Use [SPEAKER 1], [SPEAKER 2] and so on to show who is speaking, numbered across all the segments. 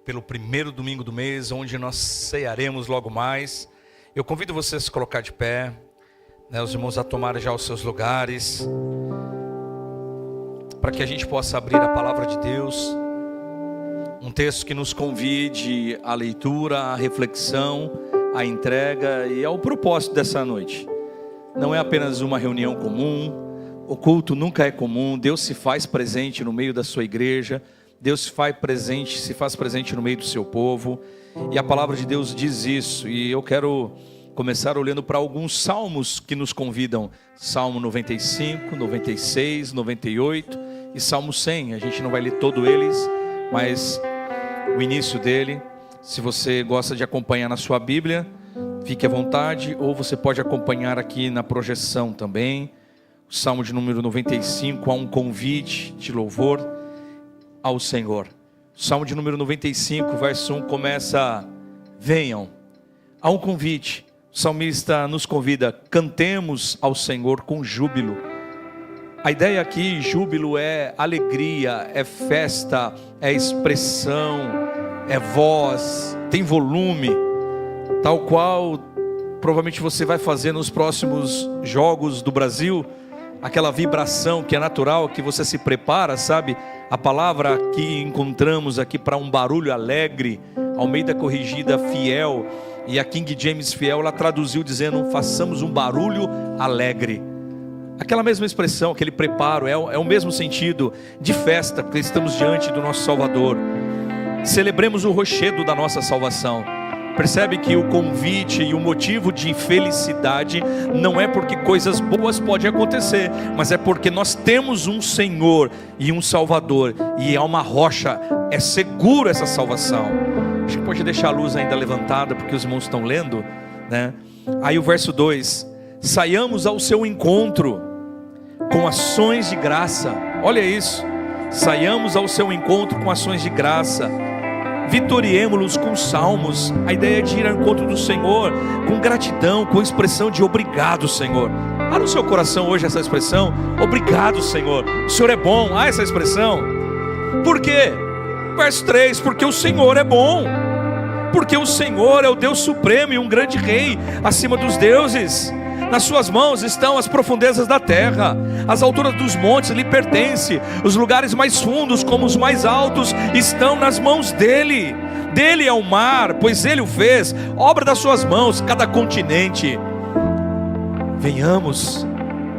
[SPEAKER 1] pelo primeiro domingo do mês, onde nós cearemos logo mais. Eu convido você a se colocar de pé, os irmãos a tomarem já os seus lugares, para que a gente possa abrir a palavra de Deus, um texto que nos convide à leitura, à reflexão, à entrega e ao propósito dessa noite. Não é apenas uma reunião comum, o culto nunca é comum. Deus se faz presente no meio da sua igreja, Deus se faz presente no meio do seu povo, e a palavra de Deus diz isso. E eu quero começar olhando para alguns salmos que nos convidam. Salmo 95, 96, 98 e Salmo 100. A gente não vai ler todos eles, mas o início dele, se você gosta de acompanhar na sua Bíblia, fique à vontade, ou você pode acompanhar aqui na projeção também. O Salmo de número 95, há um convite de louvor ao Senhor. O Salmo de número 95, verso 1 começa: venham. Há um convite. O salmista nos convida: cantemos ao Senhor com júbilo. A ideia aqui, júbilo, é alegria, é festa, é expressão, é voz, tem volume, tal qual provavelmente você vai fazer nos próximos jogos do Brasil, aquela vibração que é natural, que você se prepara, sabe? A palavra que encontramos aqui para um barulho alegre, Almeida Corrigida Fiel e a King James Fiel, ela traduziu dizendo: façamos um barulho alegre. Aquela mesma expressão, aquele preparo, é o mesmo sentido de festa, porque estamos diante do nosso Salvador. Celebremos o rochedo da nossa salvação. Percebe que o convite e o motivo de felicidade não é porque coisas boas podem acontecer, mas é porque nós temos um Senhor e um Salvador, e é uma rocha, é seguro essa salvação. A gente pode deixar a luz ainda levantada, porque os irmãos estão lendo, né? Aí o verso 2: saiamos ao seu encontro com ações de graça. Olha isso, saiamos ao seu encontro com ações de graça. Vitoriemo-los com salmos. A ideia é de ir ao encontro do Senhor com gratidão, com expressão de obrigado, Senhor. Há no seu coração hoje essa expressão: obrigado, Senhor, o Senhor é bom. Há essa expressão. Por quê? Verso 3: porque o Senhor é bom, porque o Senhor é o Deus supremo e um grande rei acima dos deuses. Nas suas mãos estão as profundezas da terra, as alturas dos montes lhe pertencem, os lugares mais fundos como os mais altos estão nas mãos dele. Dele é o mar, pois ele o fez, obra das suas mãos, cada continente. Venhamos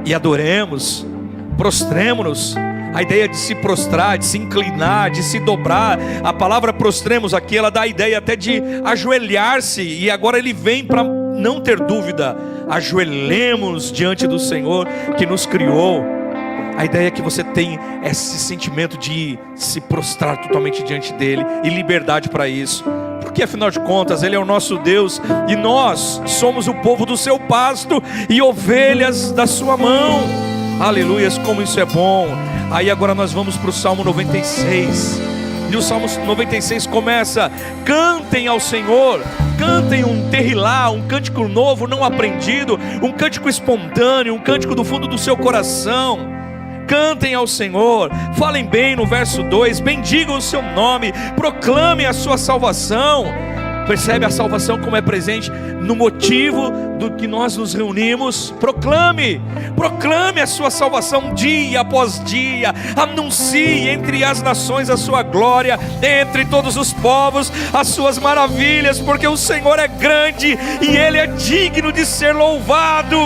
[SPEAKER 1] e adoremos, prostremo-nos. A ideia de se prostrar, de se inclinar, de se dobrar. A palavra prostremos aqui, ela dá a ideia até de ajoelhar-se, e agora ele vem para não ter dúvida: ajoelhemos diante do Senhor que nos criou. A ideia é que você tem esse sentimento de se prostrar totalmente diante dele, e liberdade para isso, porque afinal de contas ele é o nosso Deus, e nós somos o povo do seu pasto e ovelhas da sua mão. Aleluias, como isso é bom. Aí agora nós vamos para o Salmo 96, e o Salmo 96 começa: cantem ao Senhor, cantem um terrilá, um cântico novo, não aprendido, um cântico espontâneo, um cântico do fundo do seu coração. Cantem ao Senhor, falem bem no verso 2, bendigam o seu nome, proclamem a sua salvação. Percebe a salvação como é presente no motivo do que nós nos reunimos? Proclame a sua salvação dia após dia. Anuncie entre as nações a sua glória, entre todos os povos as suas maravilhas, porque o Senhor é grande e Ele é digno de ser louvado.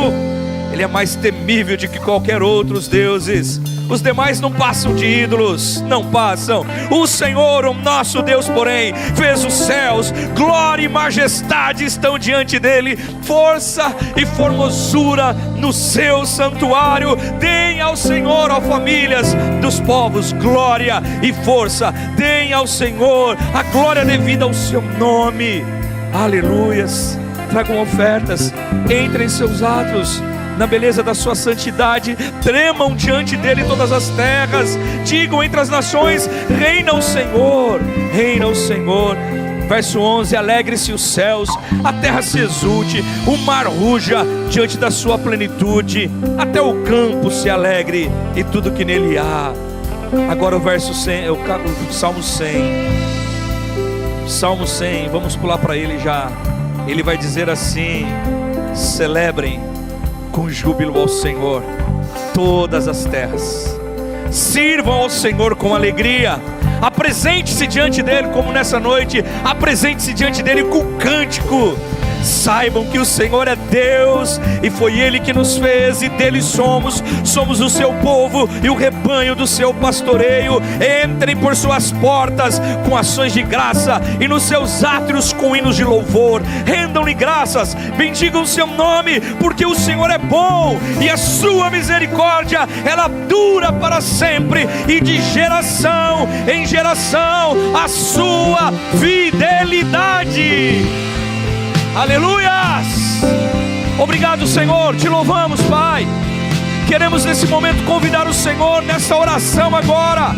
[SPEAKER 1] Ele é mais temível do que qualquer outros deuses. Os demais não passam de ídolos, não passam. O Senhor, o nosso Deus, porém, fez os céus. Glória e majestade estão diante dele, força e formosura no seu santuário. Deem ao Senhor, ó famílias dos povos, glória e força. Deem ao Senhor a glória devida ao seu nome. Aleluias. Tragam ofertas, entrem em seus atos na beleza da sua santidade, tremam diante dele todas as terras, digam entre as nações: reina o Senhor, reina o Senhor. Verso 11: alegre-se os céus, a terra se exulte, o mar ruja diante da sua plenitude, até o campo se alegre e tudo que nele há. Agora o verso 100, o Salmo 100. Salmo 100, vamos pular para ele já. Ele vai dizer assim: celebrem com júbilo ao Senhor todas as terras, sirvam ao Senhor com alegria, apresente-se diante dele, como nessa noite, apresente-se diante dele com cântico. Saibam que o Senhor é Deus, e foi Ele que nos fez, e dele somos o seu povo e o rebanho do seu pastoreio. Entrem por suas portas com ações de graça, e nos seus átrios com hinos de louvor. Rendam-lhe graças, bendigam o seu nome, porque o Senhor é bom, e a sua misericórdia, ela dura para sempre, e de geração em geração a sua fidelidade. Aleluias! Obrigado, Senhor, te louvamos, Pai. Queremos nesse momento convidar o Senhor nessa oração agora.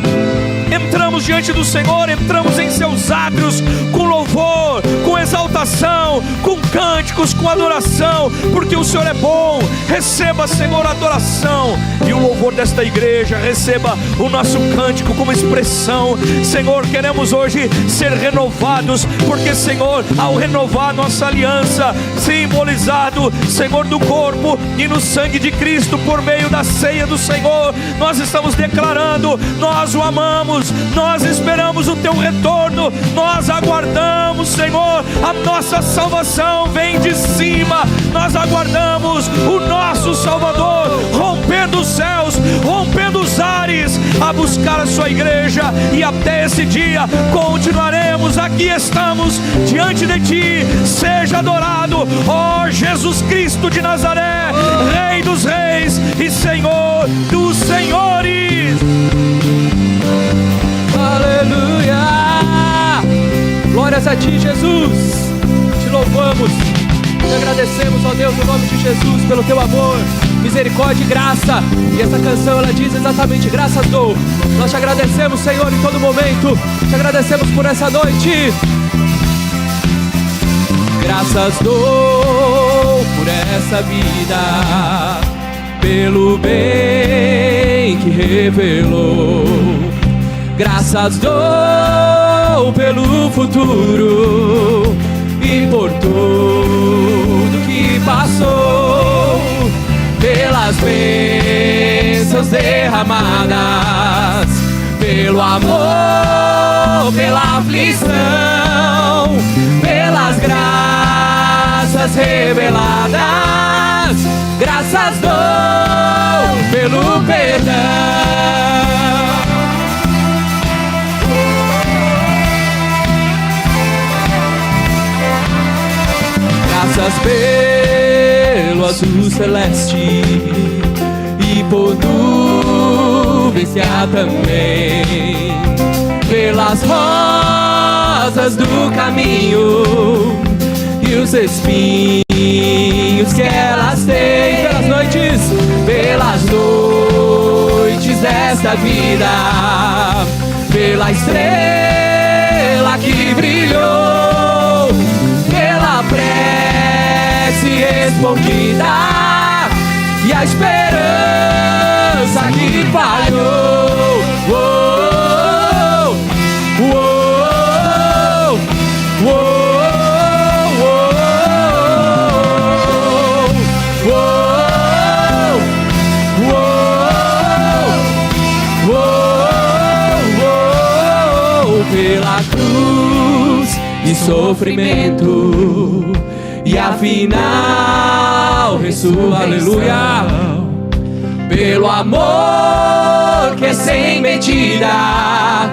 [SPEAKER 1] Entramos diante do Senhor, entramos em seus átrios com louvor, com exaltação, com cânticos, com adoração, porque o Senhor é bom. Receba, Senhor, a adoração e o louvor desta igreja. Receba o nosso cântico como expressão. Senhor, queremos hoje ser renovados, porque, Senhor, ao renovar nossa aliança, simbolizado, Senhor, do corpo e no sangue de Cristo, por meio da ceia do Senhor, nós estamos declarando: nós o amamos, nós esperamos o teu retorno, nós aguardamos, Senhor, a nossa salvação vem de cima. Nós aguardamos o nosso Salvador rompendo os céus, rompendo os ares, a buscar a sua igreja, e até esse dia continuaremos. Aqui estamos diante de ti. Seja adorado, ó Jesus Cristo de Nazaré, Rei dos reis e Senhor dos senhores.
[SPEAKER 2] Aleluia! Glórias a ti, Jesus. Te louvamos, te agradecemos, ó Deus, no nome de Jesus, pelo teu amor, misericórdia e graça. E essa canção, ela diz exatamente: graças dou. Nós te agradecemos, Senhor, em todo momento. Te agradecemos por essa noite. Graças dou por essa vida, pelo bem que revelou. Graças dou pelo futuro e por tudo que passou, pelas bênçãos derramadas, pelo amor, pela aflição, pelas graças reveladas. Graças dou pelo perdão. Graças pelo azul celeste e por nuvens que há também, pelas rosas do caminho e os espinhos que elas têm, pelas noites desta vida, pela estrela que brilhou, pela prece respondida e a esperança que falhou. Oh, oh, oh, oh. Pela cruz e sofrimento e afinal ressurreição. Aleluia! Pelo amor que é sem medida,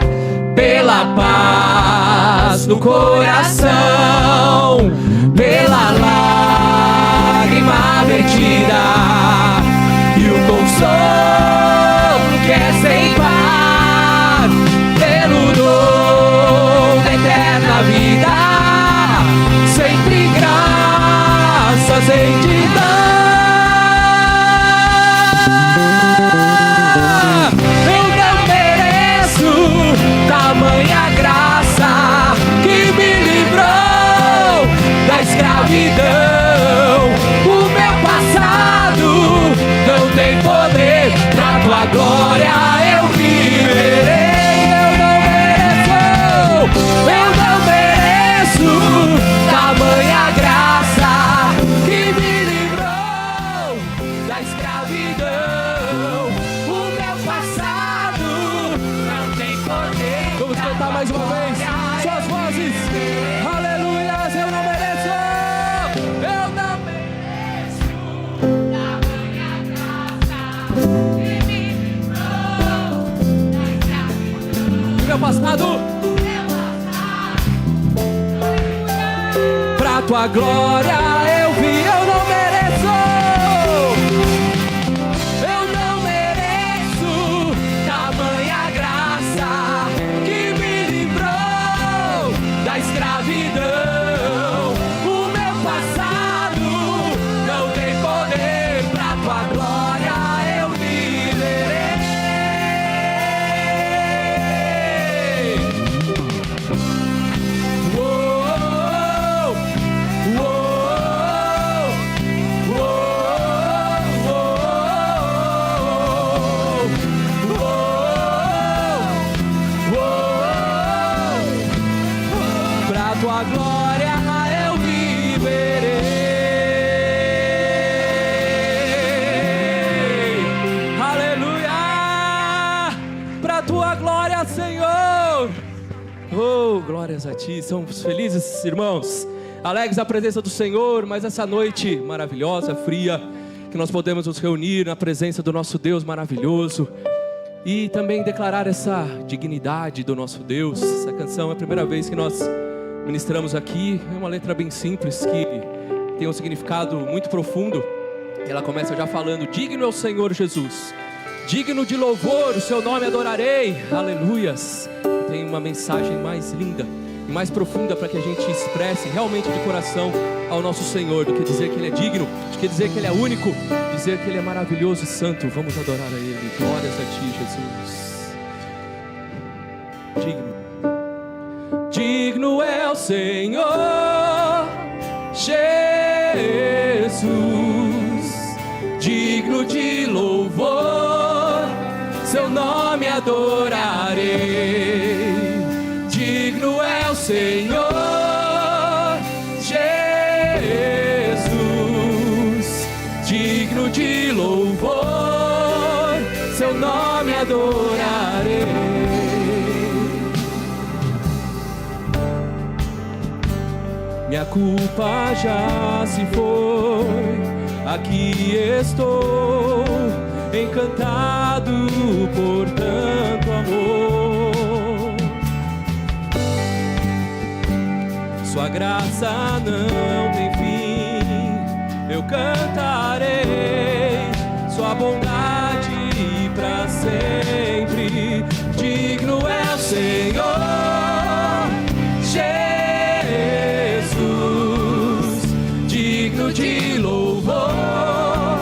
[SPEAKER 2] pela paz no coração, pela lágrima vertida e o consolo que é sem par, pelo dom da eterna vida, sempre graças em te dar. Eu não mereço tamanha graça que me livrou da escravidão. O meu passado não tem poder, pra tua glória eu corações, suas vozes. Aleluias, eu não mereço. Eu não mereço tamanha graça que me livrou da escravidão. Meu passado, pra tua glória eu vi, eu não mereço. Eu não mereço tamanha graça que me livrou da escravidão. O meu passado não tem poder, pra tua glória eu viverei. Tua glória eu viverei. Aleluia! Pra tua glória, Senhor. Oh, glórias a ti. Somos felizes, irmãos, alegres na presença do Senhor. Mas essa noite maravilhosa, fria, que nós podemos nos reunir na presença do nosso Deus maravilhoso e também declarar essa dignidade do nosso Deus. Essa canção é a primeira vez que nós ministramos aqui. É uma letra bem simples que tem um significado muito profundo. Ela começa já falando: digno é o Senhor Jesus, digno de louvor, o seu nome adorarei. Aleluias. Tem uma mensagem mais linda e mais profunda para que a gente expresse realmente de coração ao nosso Senhor, do que dizer que Ele é digno, do que dizer que Ele é único, dizer que Ele é maravilhoso e santo. Vamos adorar a Ele. Glórias a ti, Jesus. Digno. Digno é o Senhor Jesus, digno de louvor, seu nome adorarei. Digno é o Senhor Jesus, digno de louvor, seu nome adorarei. Minha culpa já se foi, aqui estou, encantado por tanto amor. Sua graça não tem fim, eu cantarei sua bondade pra sempre. Digno é o Senhor digno de louvor,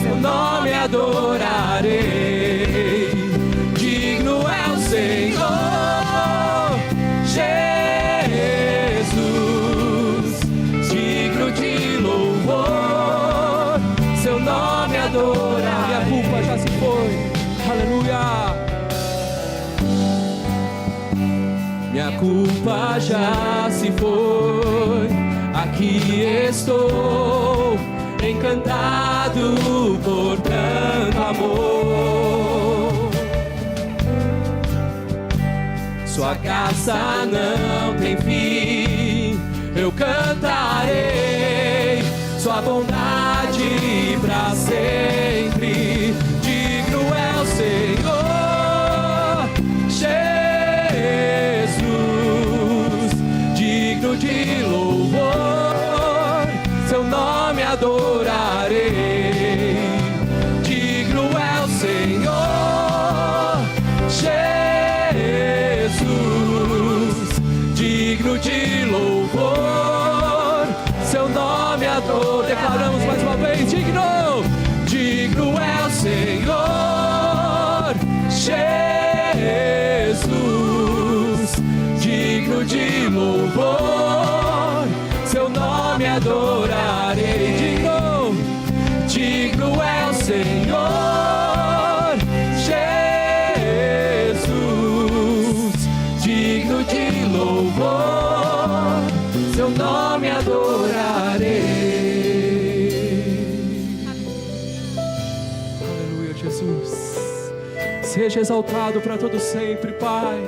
[SPEAKER 2] seu nome adorarei. Digno é o Senhor Jesus, digno de louvor, seu nome adorarei. Minha culpa já se foi, aleluia. Minha culpa já se foi, aqui estou, encantado por tanto amor. Sua graça não tem fim, eu cantarei sua bondade pra sempre. Digno é o Senhor Jesus, digno de louvor, seu nome adorarei. Digno é o Senhor Jesus, digno de louvor, seu nome adorarei. Declaramos mais uma vez: digno, digno é o Senhor Jesus, digno de louvor, seu nome adorarei. Digno, digno é o Senhor Jesus, digno de louvor, seu nome adorarei. Aleluia, Jesus. Seja exaltado para todo sempre, Pai.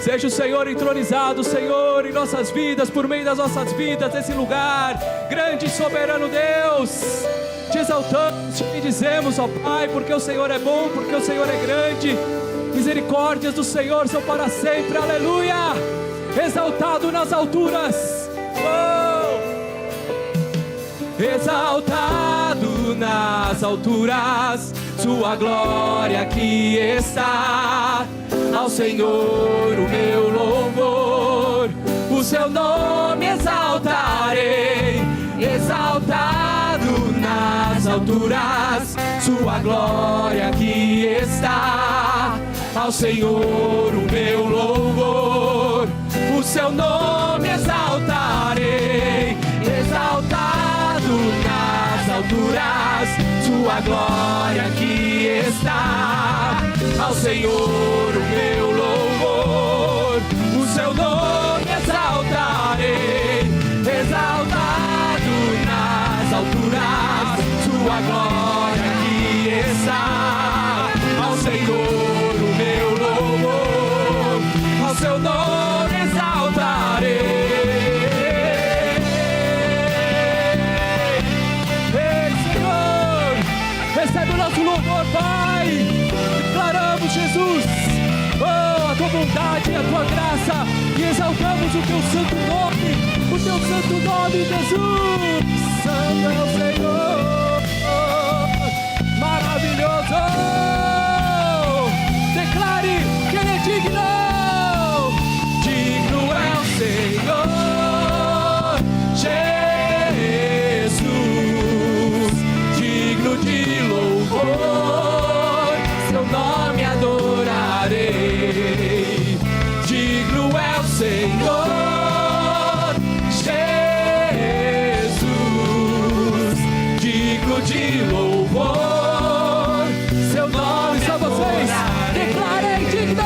[SPEAKER 2] Seja o Senhor entronizado, Senhor, em nossas vidas, por meio das nossas vidas, nesse lugar. Grande e soberano Deus, te exaltamos, te bendizemos, ó Pai, porque o Senhor é bom, porque o Senhor é grande. Misericórdias do Senhor são para sempre, aleluia. Exaltado nas alturas, exaltado nas alturas, sua glória aqui está. Ao Senhor o meu louvor, o seu nome exaltarei. Exaltado nas alturas, sua glória aqui está. Ao Senhor o meu louvor, o seu nome exaltarei. Exaltado nas alturas, sua glória aqui está. Ao Senhor o meu louvor, o seu nome exaltarei. Exaltado nas alturas, sua glória aqui está. Ao Senhor o meu louvor, ao seu nome exaltarei. Recebe o nosso louvor, Pai. Declaramos, Jesus, a tua bondade e a tua graça, e exaltamos o teu santo nome, Jesus. Santo é o Senhor, maravilhoso. Declare que Ele é digno. Digno é o Senhor Jesus, digno de louvor, seu nome adorarei. Digno é o Senhor Jesus, digno de louvor, seu nome só vocês declarem digno.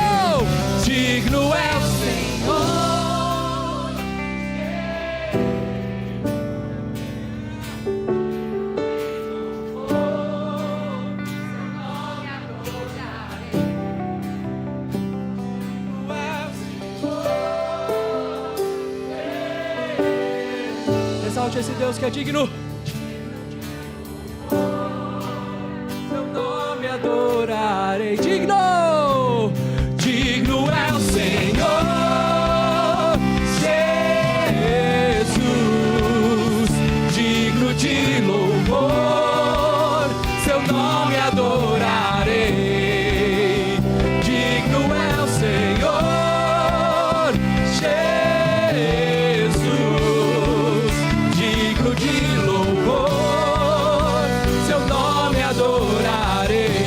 [SPEAKER 2] Digno é o Senhor. Exalte esse Deus que é digno. Seu nome adorarei. Digno! Digno é o Senhor Jesus, digno de louvor, seu nome adorarei. Digno é o Senhor Jesus, digno de louvor, seu nome adorarei.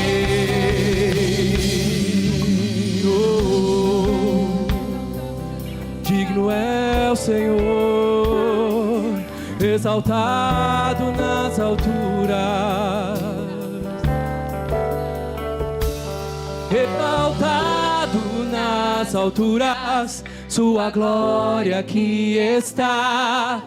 [SPEAKER 2] Digno é o Senhor, exaltado nas alturas. Exaltado nas alturas, sua glória aqui está.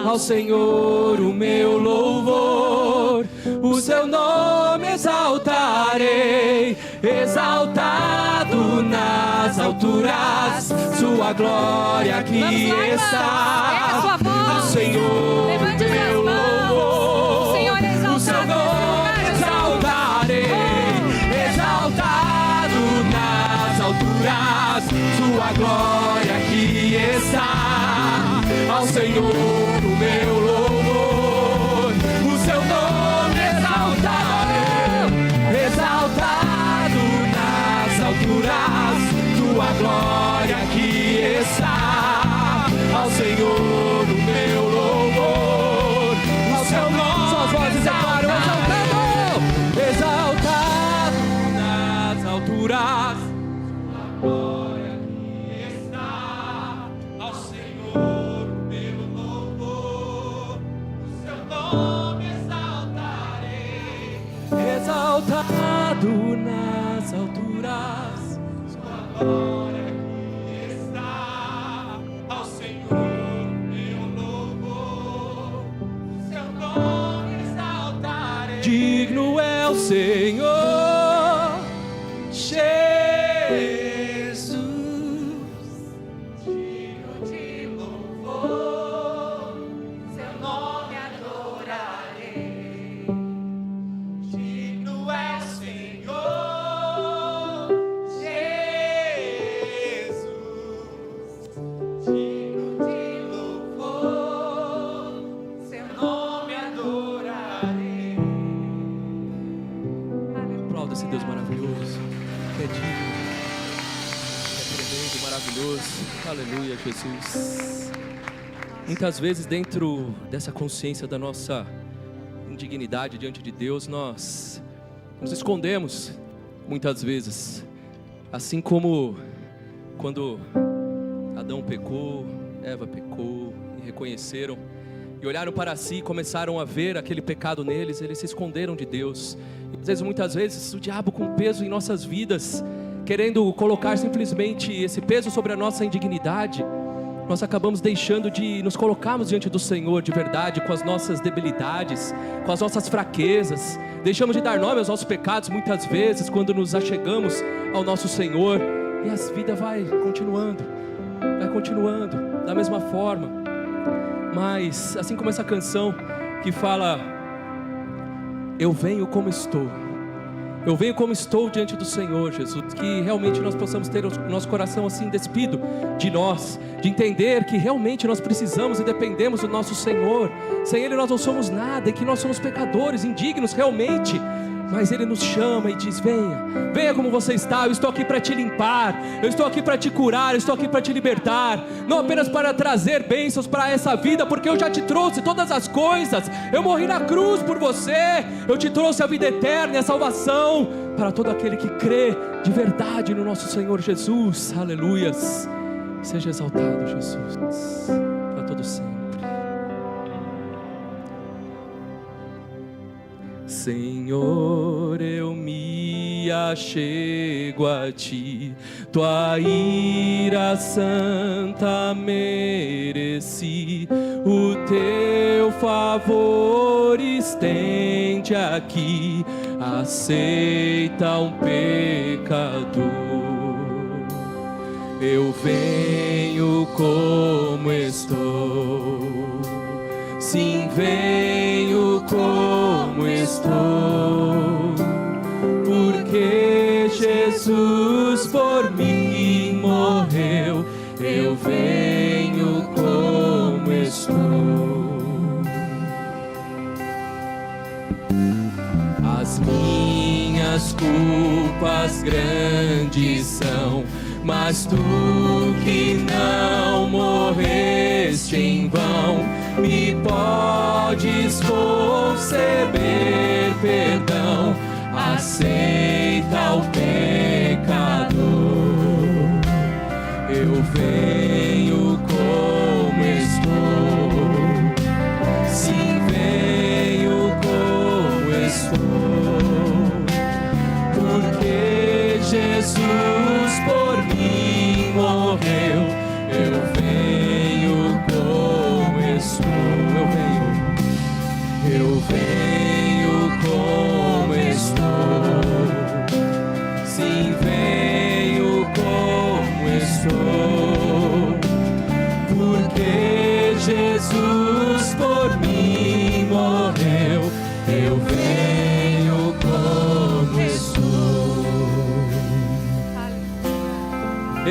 [SPEAKER 2] Ao Senhor o meu louvor, o seu nome exaltarei. Exaltado nas alturas, sua glória aqui está. Ao Senhor o meu louvor, o seu nome exaltarei. Exaltado nas alturas, sua glória aqui está. Ao Senhor o meu louvor, o seu nome exaltarei. Exaltado nas alturas, tua glória aqui está. Ao Senhor o meu louvor, o seu nome suas vozes declaram exaltado. Exaltado nas alturas, tua glória aqui está. Ao Senhor o meu louvor, o seu nome exaltarei. Exaltado nas alturas, sua glória aqui está. Ao Senhor meu louvor, o seu nome exaltarei. Digno é o Senhor Jesus. Jesus. Muitas vezes, dentro dessa consciência da nossa indignidade diante de Deus, nós nos escondemos, muitas vezes. Assim como quando Adão pecou, Eva pecou, e reconheceram, e olharam para si e começaram a ver aquele pecado neles, eles se esconderam de Deus. E às vezes, muitas vezes, o diabo com peso em nossas vidas, querendo colocar simplesmente esse peso sobre a nossa indignidade, nós acabamos deixando de nos colocarmos diante do Senhor de verdade, com as nossas debilidades, com as nossas fraquezas. Deixamos de dar nome aos nossos pecados muitas vezes, quando nos achegamos ao nosso Senhor, e a vida vai continuando da mesma forma. Mas assim como essa canção que fala: eu venho como estou, eu venho como estou diante do Senhor, Jesus. Que realmente nós possamos ter o nosso coração assim despido de nós, de entender que realmente nós precisamos e dependemos do nosso Senhor. Sem Ele nós não somos nada, e que nós somos pecadores, indignos realmente. Mas Ele nos chama e diz: venha como você está, eu estou aqui para te limpar, eu estou aqui para te curar, eu estou aqui para te libertar. Não apenas para trazer bênçãos para essa vida, porque eu já te trouxe todas as coisas. Eu morri na cruz por você, eu te trouxe a vida eterna e a salvação para todo aquele que crê de verdade no nosso Senhor Jesus. Aleluias. Seja exaltado, Jesus, para todo sempre. Senhor, eu me achego a ti, tua ira santa mereci, o teu favor estende aqui, aceita um pecador. Eu venho como estou, sim, venho como estou, porque Jesus por mim morreu. Eu venho como estou. As minhas culpas grandes são, mas tu que não morreste em vão, me podes conceber perdão. Aceita o pecador. Eu venho como estou, sim, venho como estou, porque Jesus por mim morreu. Eu venho como estou, eu venho como estou, sim, venho como estou, porque Jesus por mim morreu. Eu venho como estou.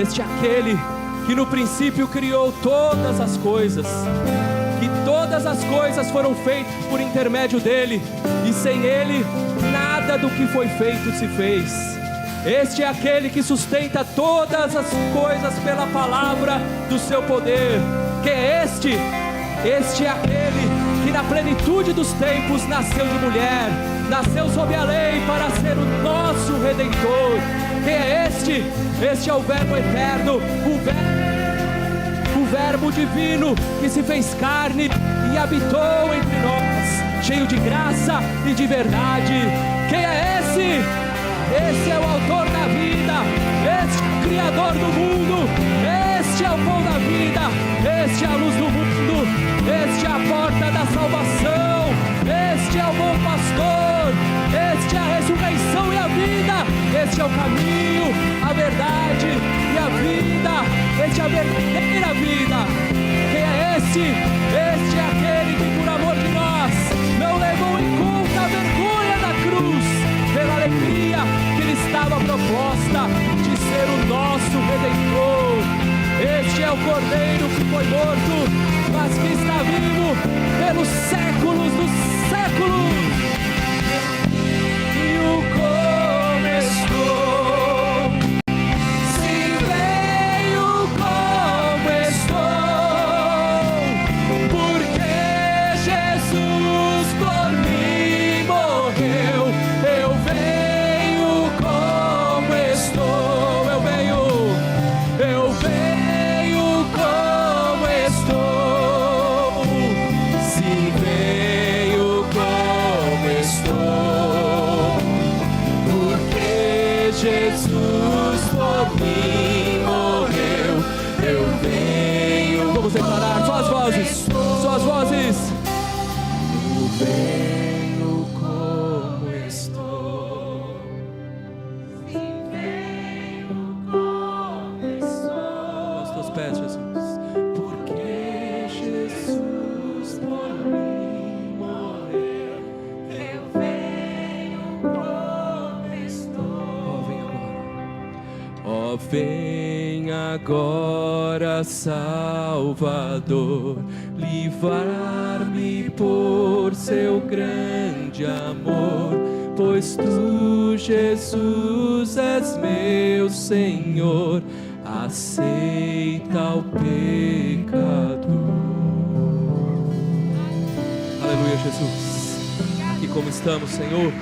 [SPEAKER 2] Este é aquele que no princípio criou todas as coisas, que todas as coisas foram feitas por intermédio dele, e sem ele nada do que foi feito se fez. Este é aquele que sustenta todas as coisas pela palavra do seu poder. Que é este é aquele que na plenitude dos tempos nasceu de mulher, nasceu sob a lei para ser o nosso Redentor. Quem é este? Este é o Verbo eterno, o Verbo divino que se fez carne e habitou entre nós, cheio de graça e de verdade. Quem é esse? Esse é o autor da vida, este é o criador do mundo, este é o pão da vida, este é a luz do mundo, este é a porta da salvação, este é o bom pastor, este é a ressurreição e a vida, este é o caminho, a verdade e a vida, este é a verdadeira vida. Quem é esse? Este é aquele que por amor de nós não levou em conta a vergonha da cruz, pela alegria que lhe estava proposta de ser o nosso Redentor. Este é o Cordeiro que foi morto, mas que está vivo pelos séculos dos séculos. E o começou, se veio como estou. Vamos declarar, só as vozes, só as vozes. Eu venho como estou. Sim, venho como estou. Aos teus pés, Jesus. Porque Jesus por mim morreu. Eu venho como estou. Ó, vem agora, Salvador, livrar-me por seu grande amor, pois tu, Jesus, és meu Senhor, aceita o pecador. Aleluia, Jesus. Aqui como estamos, Senhor.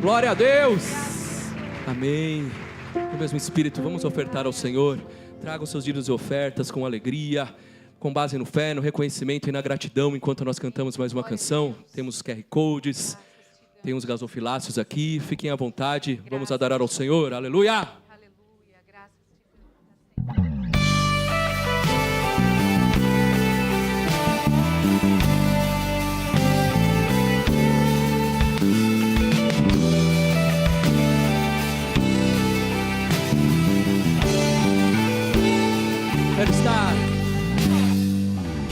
[SPEAKER 2] Glória a Deus. Amém. No mesmo Espírito, vamos ofertar ao Senhor. Traga os seus dízimos e ofertas com alegria, com base no fé, no reconhecimento e na gratidão. Enquanto nós cantamos mais uma canção, temos QR Codes, tem uns gasofiláceos aqui. Fiquem à vontade, vamos adorar ao Senhor. Aleluia!
[SPEAKER 3] Aleluia, graças a Deus.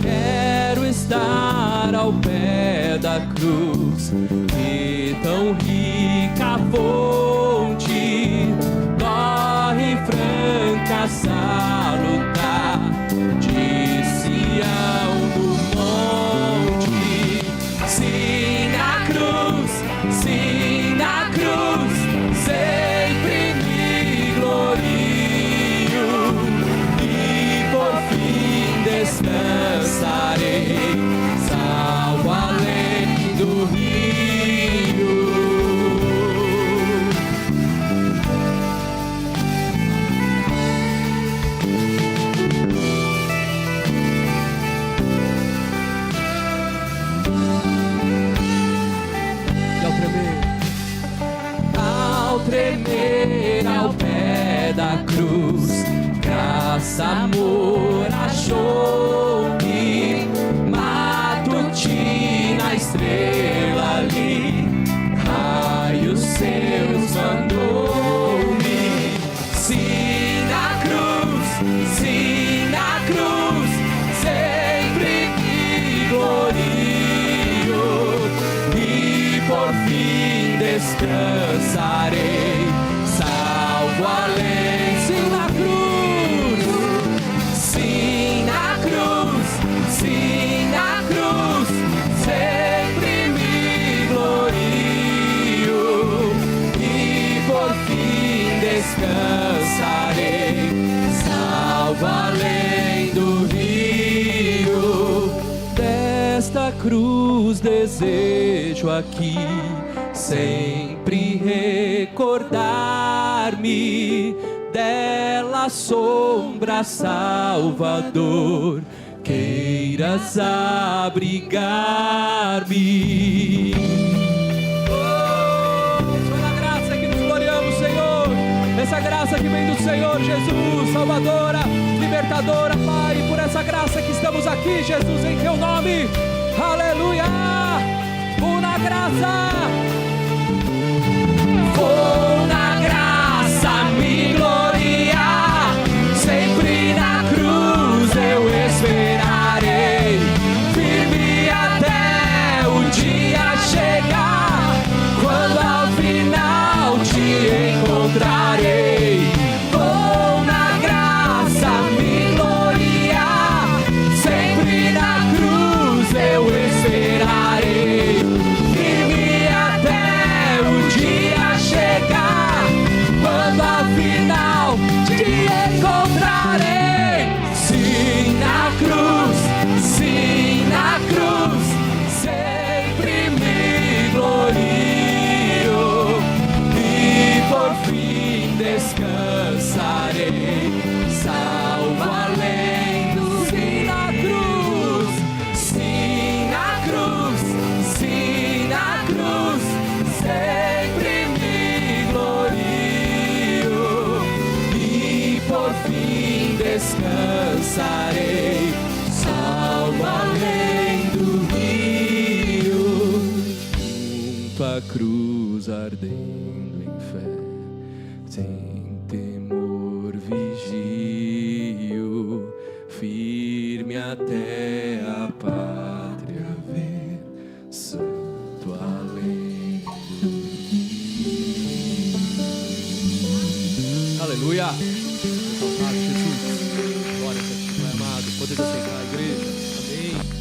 [SPEAKER 2] Quero estar ao pé da cruz, e tão rica fonte corre franca salutar de Sião do monte. Sim, na cruz, sempre me glorio, e por fim descansarei, salvo além do rio. E ao tremer ao pé da cruz, graça, amor achou-me, matutina estrela ali, raios seus mandou-me. Sim, na cruz, sempre me glorio, e por fim descansarei, salvo além. Sim, na cruz, sempre me glorio, e por fim descansarei, salvo além do rio. Desta cruz desejo aqui sempre recordar-me, dela sombra, Salvador, queiras abrigar-me. Oh, foi a graça que nos gloriamos, Senhor. Essa graça que vem do Senhor Jesus, Salvadora, Libertadora, Pai. Por essa graça que estamos aqui, Jesus, em Teu nome. Aleluia. Vou na graça. Vou na graça me gloriar, sempre na cruz eu esperarei, firme até o dia chegar, quando ao final te encontrarei. Vou na graça me gloriar, sempre na cruz eu esperarei, firme até o dia chegar, firme até a pátria ver, santo além. Aleluia! Exaltado Jesus, glória a ti, Pai amado. Podemos aceitar a igreja. Amém.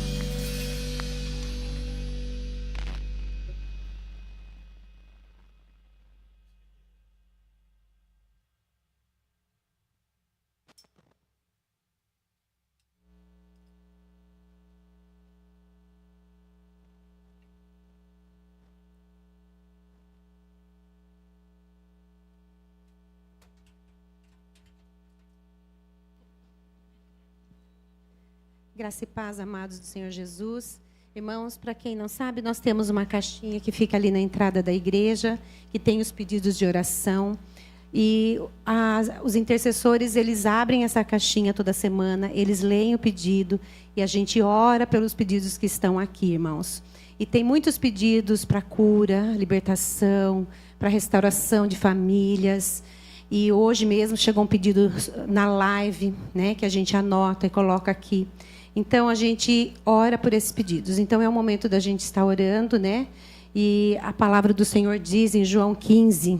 [SPEAKER 4] Graça e paz, amados do Senhor Jesus. Irmãos, para quem não sabe, nós temos uma caixinha que fica ali na entrada da igreja, que tem os pedidos de oração. E os intercessores, eles abrem essa caixinha toda semana, eles leem o pedido e a gente ora pelos pedidos que estão aqui, irmãos. E tem muitos pedidos para cura, libertação, para restauração de famílias. E hoje mesmo chegou um pedido na live, né, que a gente anota e coloca aqui. Então, a gente ora por esses pedidos. Então, é o momento da gente estar orando, né? E a palavra do Senhor diz em João 15,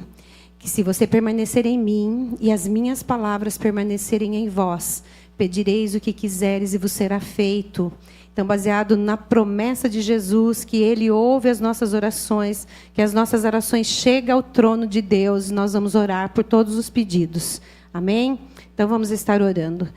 [SPEAKER 4] que se você permanecer em mim e as minhas palavras permanecerem em vós, pedireis o que quiseres e vos será feito. Então, baseado na promessa de Jesus, que Ele ouve as nossas orações, que as nossas orações chegam ao trono de Deus, nós vamos orar por todos os pedidos. Amém? Então, vamos estar orando.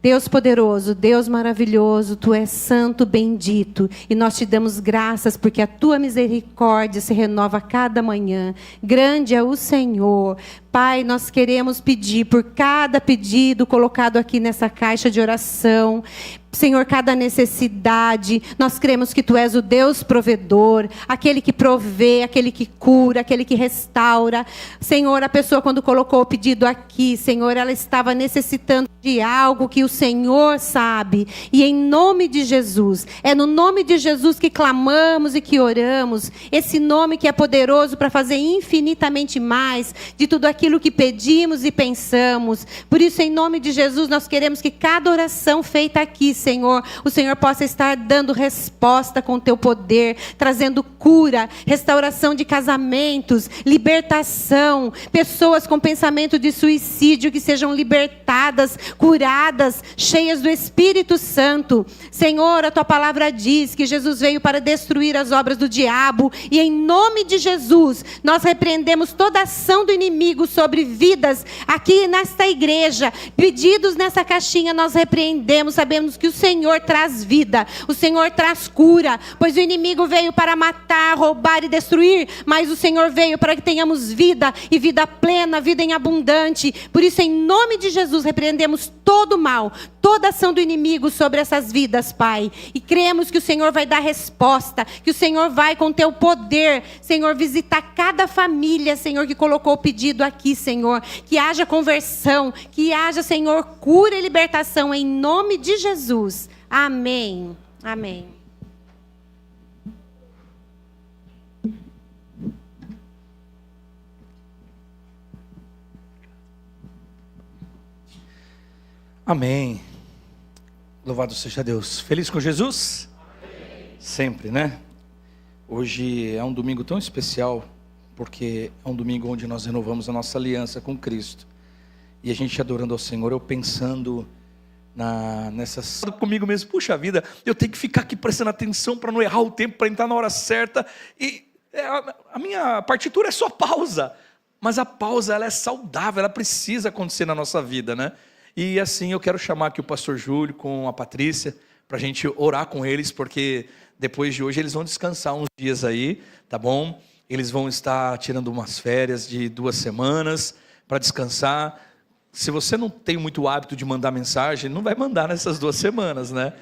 [SPEAKER 4] Deus poderoso, Deus maravilhoso, Tu és santo, bendito, e nós Te damos graças porque a Tua misericórdia se renova a cada manhã. Grande é o Senhor. Pai, nós queremos pedir por cada pedido colocado aqui nessa caixa de oração. Senhor, cada necessidade, nós cremos que Tu és o Deus provedor, aquele que provê, aquele que cura, aquele que restaura. Senhor, a pessoa quando colocou o pedido aqui, Senhor, ela estava necessitando de algo que o Senhor sabe. E em nome de Jesus, é no nome de Jesus que clamamos e que oramos. Esse nome que é poderoso para fazer infinitamente mais de tudo aquilo que pedimos e pensamos. Por isso, em nome de Jesus, nós queremos que cada oração feita aqui, Senhor, o Senhor possa estar dando resposta com Teu poder, trazendo cura, restauração de casamentos, libertação, pessoas com pensamento de suicídio que sejam libertadas, curadas, cheias do Espírito Santo. Senhor, a Tua palavra diz que Jesus veio para destruir as obras do diabo, e em nome de Jesus, nós repreendemos toda ação do inimigo sobre vidas aqui nesta igreja. Pedidos nessa caixinha nós repreendemos, sabemos que o Senhor traz vida, o Senhor traz cura, pois o inimigo veio para matar, roubar e destruir, mas o Senhor veio para que tenhamos vida, e vida plena, vida em abundante. Por isso, em nome de Jesus, repreendemos todo o mal, toda ação do inimigo sobre essas vidas, Pai, e cremos que o Senhor vai dar resposta, que o Senhor vai com Teu poder, Senhor, visitar cada família, Senhor, que colocou o pedido aqui, Senhor, que haja conversão, que haja, Senhor, cura e libertação, em nome de Jesus. Amém. Amém.
[SPEAKER 1] Amém. Louvado seja Deus. Feliz com Jesus? Amém. Sempre, né? Hoje é um domingo tão especial, porque é um domingo onde nós renovamos a nossa aliança com Cristo. E a gente adorando ao Senhor, eu pensando nessas... Comigo mesmo, puxa vida, eu tenho que ficar aqui prestando atenção para não errar o tempo, para entrar na hora certa. E a minha partitura é só pausa. Mas a pausa, ela é saudável, ela precisa acontecer na nossa vida, né? E assim, eu quero chamar aqui o pastor Júlio com a Patrícia, para a gente orar com eles, porque depois de hoje eles vão descansar uns dias aí, tá bom? Eles vão estar tirando umas férias de 2 semanas para descansar. Se você não tem muito hábito de mandar mensagem, não vai mandar nessas 2 semanas, né?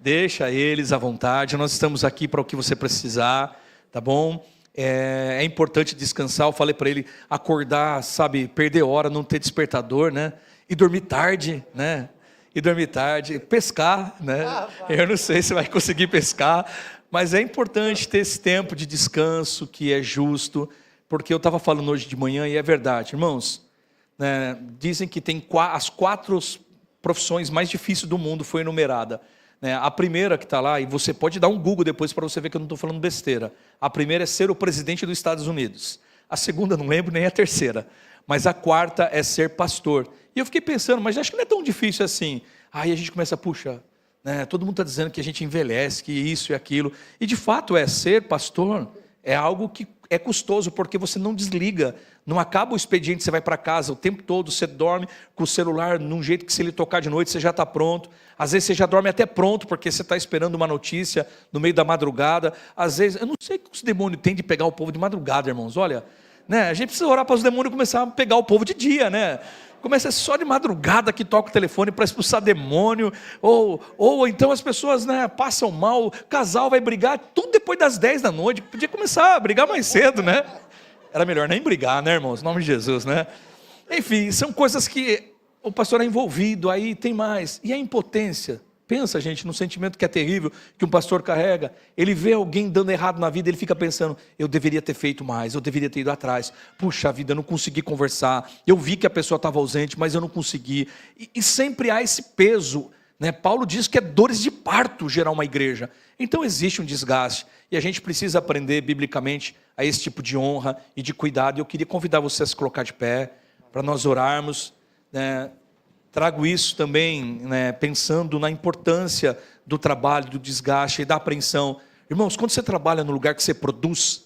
[SPEAKER 1] Deixa eles à vontade, nós estamos aqui para o que você precisar, tá bom? É importante descansar. Eu falei para ele acordar, sabe, perder hora, não ter despertador, né? E dormir tarde, né? E dormir tarde, pescar, né? Eu não sei se vai conseguir pescar, mas é importante ter esse tempo de descanso que é justo, porque eu estava falando hoje de manhã e é verdade, irmãos, né? Dizem que tem as 4 profissões mais difíceis do mundo foi enumerada. A primeira que está lá, e você pode dar um Google depois para você ver que eu não estou falando besteira. A primeira é ser o presidente dos Estados Unidos. A segunda não lembro, nem a terceira. Mas a quarta é ser pastor. E eu fiquei pensando, mas acho que não é tão difícil assim. Aí a gente começa, puxa, todo mundo está dizendo que a gente envelhece, que isso e aquilo. E de fato ser pastor é algo que é custoso, porque você não desliga. Não acaba o expediente, você vai para casa o tempo todo, você dorme com o celular num jeito que se ele tocar de noite, você já está pronto. Às vezes você já dorme até pronto, porque você está esperando uma notícia no meio da madrugada. Às vezes, eu não sei o que os demônios têm de pegar o povo de madrugada, irmãos. Olha, a gente precisa orar para os demônios começar a pegar o povo de dia, Começa só de madrugada que toca o telefone para expulsar demônio, ou então as pessoas passam mal, o casal vai brigar, tudo depois das 10 da noite, podia começar a brigar mais cedo, Era melhor nem brigar, irmãos, em nome de Jesus, Enfim, são coisas que o pastor é envolvido, aí tem mais, e a impotência. Pensa, gente, no sentimento que é terrível, que um pastor carrega. Ele vê alguém dando errado na vida, ele fica pensando, eu deveria ter feito mais, eu deveria ter ido atrás. Puxa vida, eu não consegui conversar. Eu vi que a pessoa estava ausente, mas eu não consegui. E sempre há esse peso. Paulo diz que é dores de parto gerar uma igreja. Então existe um desgaste. E a gente precisa aprender biblicamente a esse tipo de honra e de cuidado. E eu queria convidar você a se colocar de pé, para nós orarmos, Trago isso também, pensando na importância do trabalho, do desgaste e da apreensão. Irmãos, quando você trabalha no lugar que você produz,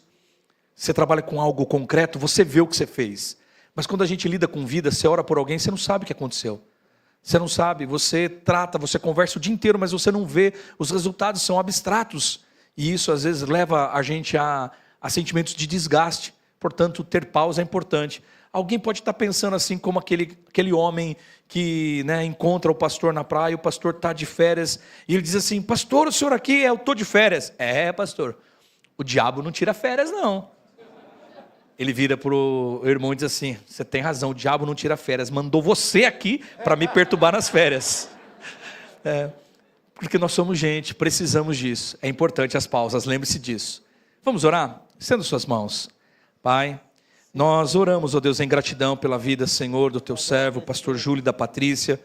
[SPEAKER 1] você trabalha com algo concreto, você vê o que você fez. Mas quando a gente lida com vida, você ora por alguém, você não sabe o que aconteceu. Você não sabe, você trata, você conversa o dia inteiro, mas você não vê, os resultados são abstratos. E isso às vezes leva a gente a sentimentos de desgaste. Portanto, ter pausa é importante. Alguém pode estar pensando assim como aquele homem que encontra o pastor na praia, o pastor está de férias, e ele diz assim, pastor, o senhor aqui, eu estou de férias. Pastor, o diabo não tira férias não. Ele vira para o irmão e diz assim, você tem razão, o diabo não tira férias, mandou você aqui para me perturbar nas férias. Porque nós somos gente, precisamos disso, é importante as pausas, lembre-se disso. Vamos orar? Estenda suas mãos. Pai, nós oramos, ó Deus, em gratidão pela vida, Senhor, do teu servo, o pastor Júlio e da Patrícia,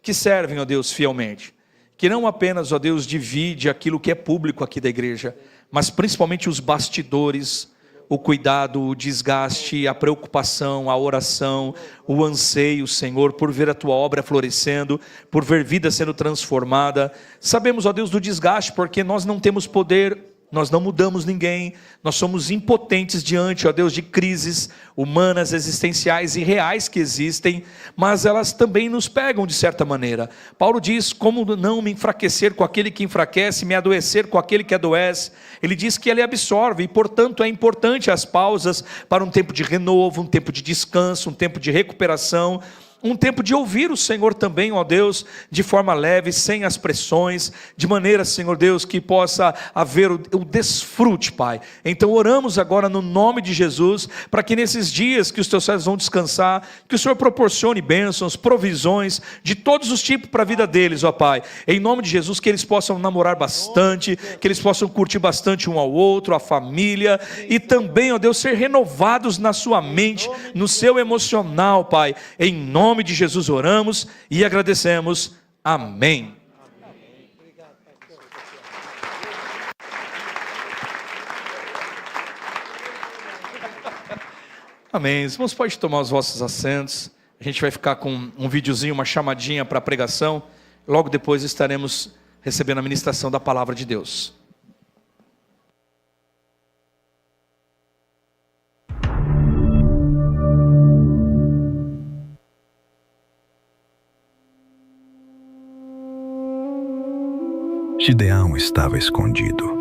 [SPEAKER 1] que servem, ó Deus, fielmente. Que não apenas, ó Deus, divide aquilo que é público aqui da igreja, mas principalmente os bastidores, o cuidado, o desgaste, a preocupação, a oração, o anseio, Senhor, por ver a tua obra florescendo, por ver vida sendo transformada. Sabemos, ó Deus, do desgaste, porque nós não temos poder. Nós não mudamos ninguém, nós somos impotentes diante, ó Deus, de crises humanas, existenciais e reais que existem, mas elas também nos pegam de certa maneira. Paulo diz, como não me enfraquecer com aquele que enfraquece, me adoecer com aquele que adoece. Ele diz que ele absorve e, portanto, é importante as pausas para um tempo de renovo, um tempo de descanso, um tempo de recuperação, um tempo de ouvir o Senhor também, ó Deus, de forma leve, sem as pressões, de maneira, Senhor Deus, que possa haver o desfrute, Pai. Então oramos agora no nome de Jesus, para que nesses dias que os teus servos vão descansar, que o Senhor proporcione bênçãos, provisões, de todos os tipos para a vida deles, ó Pai. Em nome de Jesus, que eles possam namorar bastante, que eles possam curtir bastante um ao outro, a família, e também, ó Deus, ser renovados na sua mente, no seu emocional, Pai. Em nome de Jesus oramos e agradecemos. Amém. Amém. Os irmãos podem tomar os vossos assentos. A gente vai ficar com um videozinho, uma chamadinha para a pregação. Logo depois estaremos recebendo a ministração da palavra de Deus.
[SPEAKER 5] Gideão estava escondido.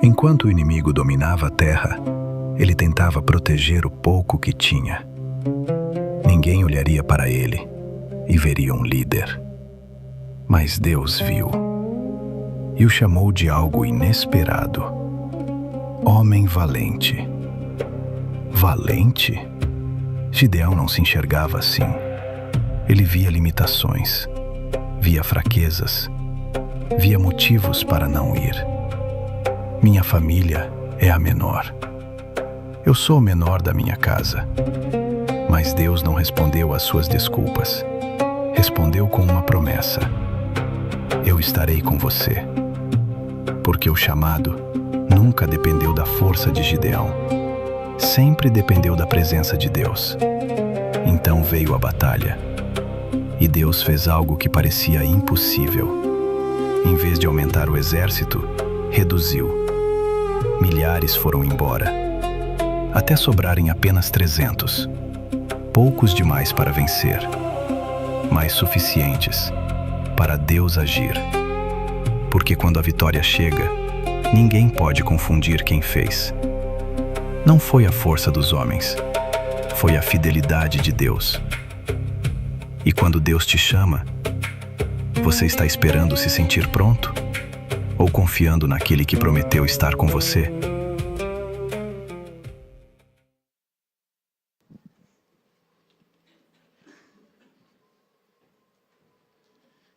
[SPEAKER 5] Enquanto o inimigo dominava a terra, ele tentava proteger o pouco que tinha. Ninguém olharia para ele e veria um líder. Mas Deus viu e o chamou de algo inesperado. Homem valente. Valente? Gideão não se enxergava assim. Ele via limitações, via fraquezas, via motivos para não ir. Minha família é a menor. Eu sou o menor da minha casa. Mas Deus não respondeu às suas desculpas. respondeu com uma promessa: eu estarei com você. Porque o chamado nunca dependeu da força de Gideão, sempre dependeu da presença de Deus. Então veio a batalha, e Deus fez algo que parecia impossível. Em vez de aumentar o exército, reduziu. Milhares foram embora, até sobrarem apenas 300. Poucos demais para vencer, mas suficientes para Deus agir. Porque quando a vitória chega, ninguém pode confundir quem fez. Não foi a força dos homens, foi a fidelidade de Deus. E quando Deus te chama, você está esperando se sentir pronto? Ou confiando naquele que prometeu estar com você?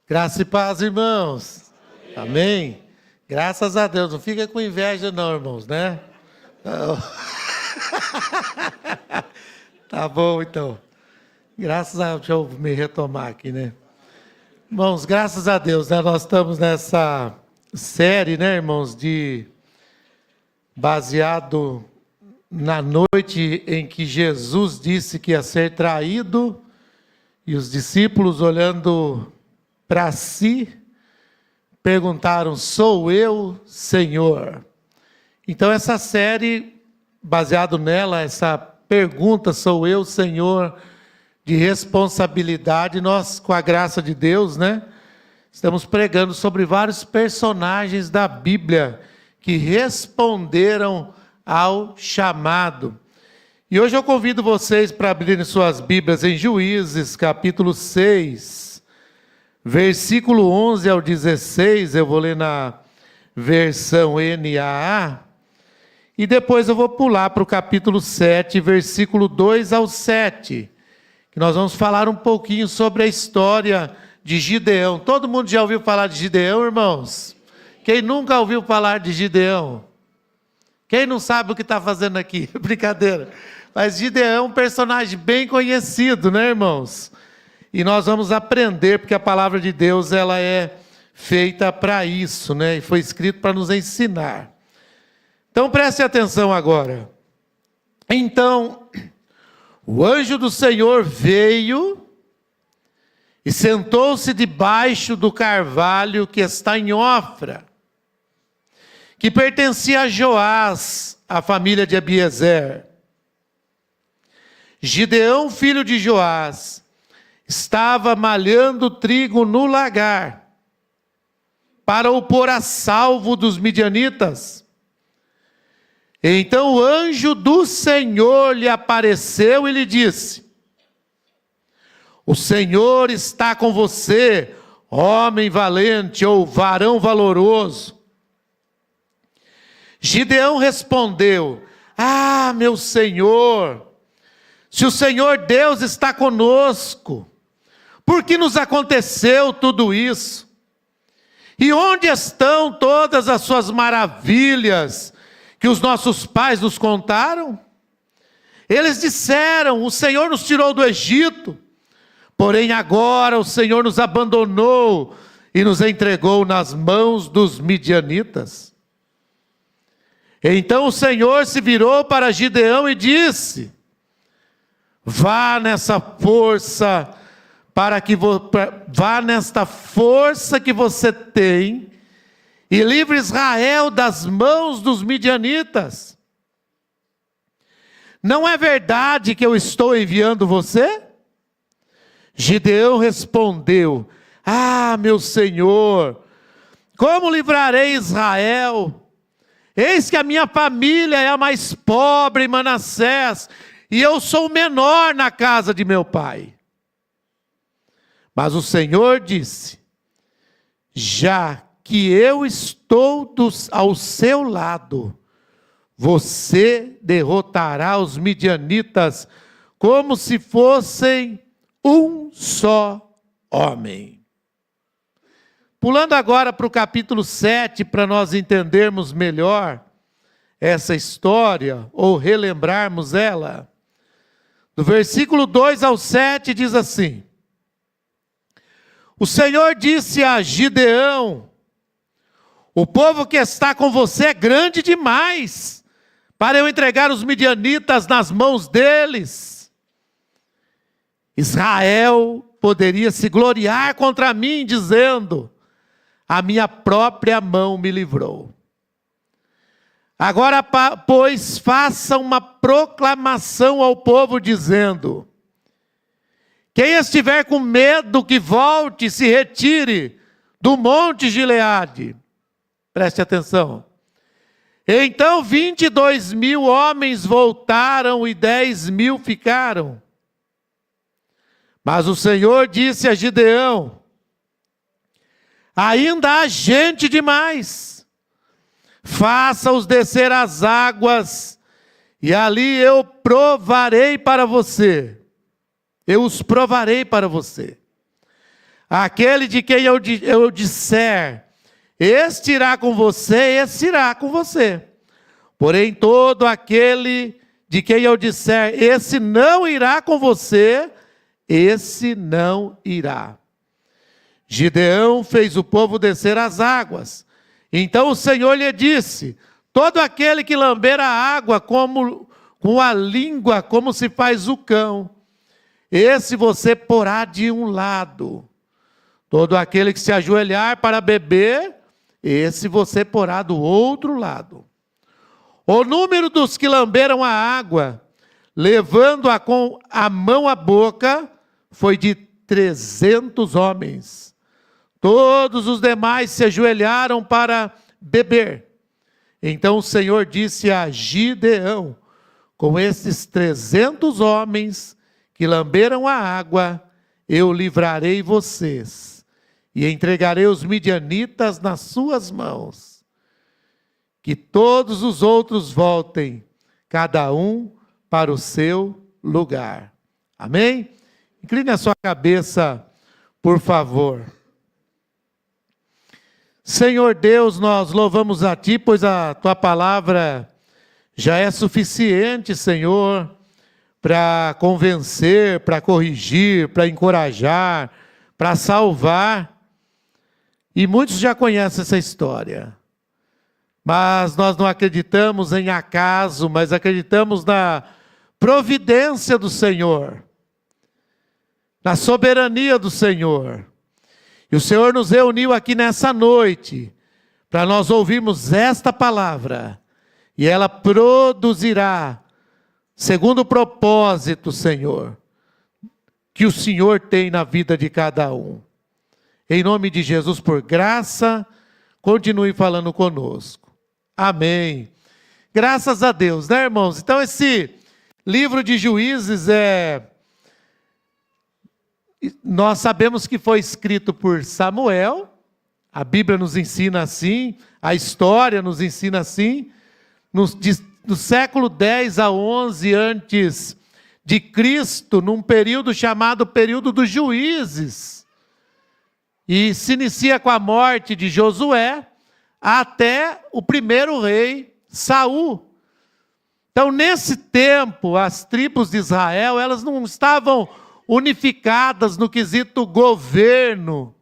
[SPEAKER 6] Graça e paz, irmãos. Amém? Graças a Deus. Não fica com inveja não, irmãos, né? Tá bom, então. Deixa eu me retomar aqui, né? Irmãos, graças a Deus, né? Nós estamos nessa série, né, irmãos, baseado na noite em que Jesus disse que ia ser traído, e os discípulos, olhando para si, perguntaram: sou eu, Senhor? Então essa série, baseado nela, essa pergunta, sou eu, Senhor, de responsabilidade, nós, com a graça de Deus, né, estamos pregando sobre vários personagens da Bíblia que responderam ao chamado. E hoje eu convido vocês para abrirem suas Bíblias em Juízes, capítulo 6, versículo 11 ao 16, eu vou ler na versão NAA, e depois eu vou pular para o capítulo 7, versículo 2 ao 7, que nós vamos falar um pouquinho sobre a história de Gideão. Todo mundo já ouviu falar de Gideão, irmãos? Quem nunca ouviu falar de Gideão? Quem não sabe o que está fazendo aqui? Brincadeira. Mas Gideão é um personagem bem conhecido, né, irmãos? E nós vamos aprender, porque a palavra de Deus, ela é feita para isso, né? E foi escrito para nos ensinar. Então preste atenção agora. Então, o anjo do Senhor veio e sentou-se debaixo do carvalho que está em Ofra, que pertencia a Joás, a família de Abiezer. Gideão, filho de Joás, estava malhando trigo no lagar, para o pôr a salvo dos midianitas. Então o anjo do Senhor lhe apareceu e lhe disse: o Senhor está com você, homem valente ou varão valoroso. Gideão respondeu: ah, meu Senhor, se o Senhor Deus está conosco, por que nos aconteceu tudo isso? E onde estão todas as suas maravilhas que os nossos pais nos contaram? Eles disseram: o Senhor nos tirou do Egito, porém agora o Senhor nos abandonou e nos entregou nas mãos dos midianitas. Então o Senhor se virou para Gideão e disse: vá nessa força, vá nesta força que você tem e livre Israel das mãos dos midianitas. Não é verdade que eu estou enviando você? Gideão respondeu: ah, meu Senhor, como livrarei Israel? Eis que a minha família é a mais pobre em Manassés, e eu sou o menor na casa de meu pai. Mas o Senhor disse: já que eu estou ao seu lado, você derrotará os midianitas como se fossem um só homem. Pulando agora para o capítulo 7, para nós entendermos melhor essa história, ou relembrarmos ela. Do versículo 2 ao 7 diz assim: O Senhor disse a Gideão: o povo que está com você é grande demais para eu entregar os midianitas nas mãos deles. Israel poderia se gloriar contra mim, dizendo: a minha própria mão me livrou. Agora, pois, faça uma proclamação ao povo, dizendo: quem estiver com medo, que volte e se retire do monte Gileade. Preste atenção. Então 22.000 homens voltaram e 10.000 ficaram. Mas o Senhor disse a Gideão: ainda há gente demais. Faça-os descer as águas, e ali eu provarei para você. Eu os provarei para você. Aquele de quem eu disser, este irá com você, esse irá com você. Porém, todo aquele de quem eu disser, esse não irá com você, esse não irá. Gideão fez o povo descer as águas. Então o Senhor lhe disse: todo aquele que lamber a água com a língua, como se faz o cão, esse você porá de um lado. Todo aquele que se ajoelhar para beber, esse você porá do outro lado. O número dos que lamberam a água, levando-a com a mão à boca, foi de 300 homens. Todos os demais se ajoelharam para beber. Então o Senhor disse a Gideão: com esses 300 homens que lamberam a água, eu livrarei vocês, e entregarei os midianitas nas suas mãos. Que todos os outros voltem, cada um para o seu lugar. Amém? Incline a sua cabeça, por favor. Senhor Deus, nós louvamos a Ti, pois a Tua palavra já é suficiente, Senhor, para convencer, para corrigir, para encorajar, para salvar. E muitos já conhecem essa história. Mas nós não acreditamos em acaso, mas acreditamos na providência do Senhor, na soberania do Senhor. E o Senhor nos reuniu aqui nessa noite para nós ouvirmos esta palavra, e ela produzirá, segundo o propósito, Senhor, que o Senhor tem na vida de cada um. Em nome de Jesus, por graça, continue falando conosco. Amém. Graças a Deus, né, irmãos? Então esse livro de Juízes nós sabemos que foi escrito por Samuel, a Bíblia nos ensina assim, a história nos ensina assim, no século 10 a 11 antes de Cristo, num período chamado período dos juízes, e se inicia com a morte de Josué, até o primeiro rei, Saul. Então, nesse tempo, as tribos de Israel, elas não estavam unificadas no quesito governo.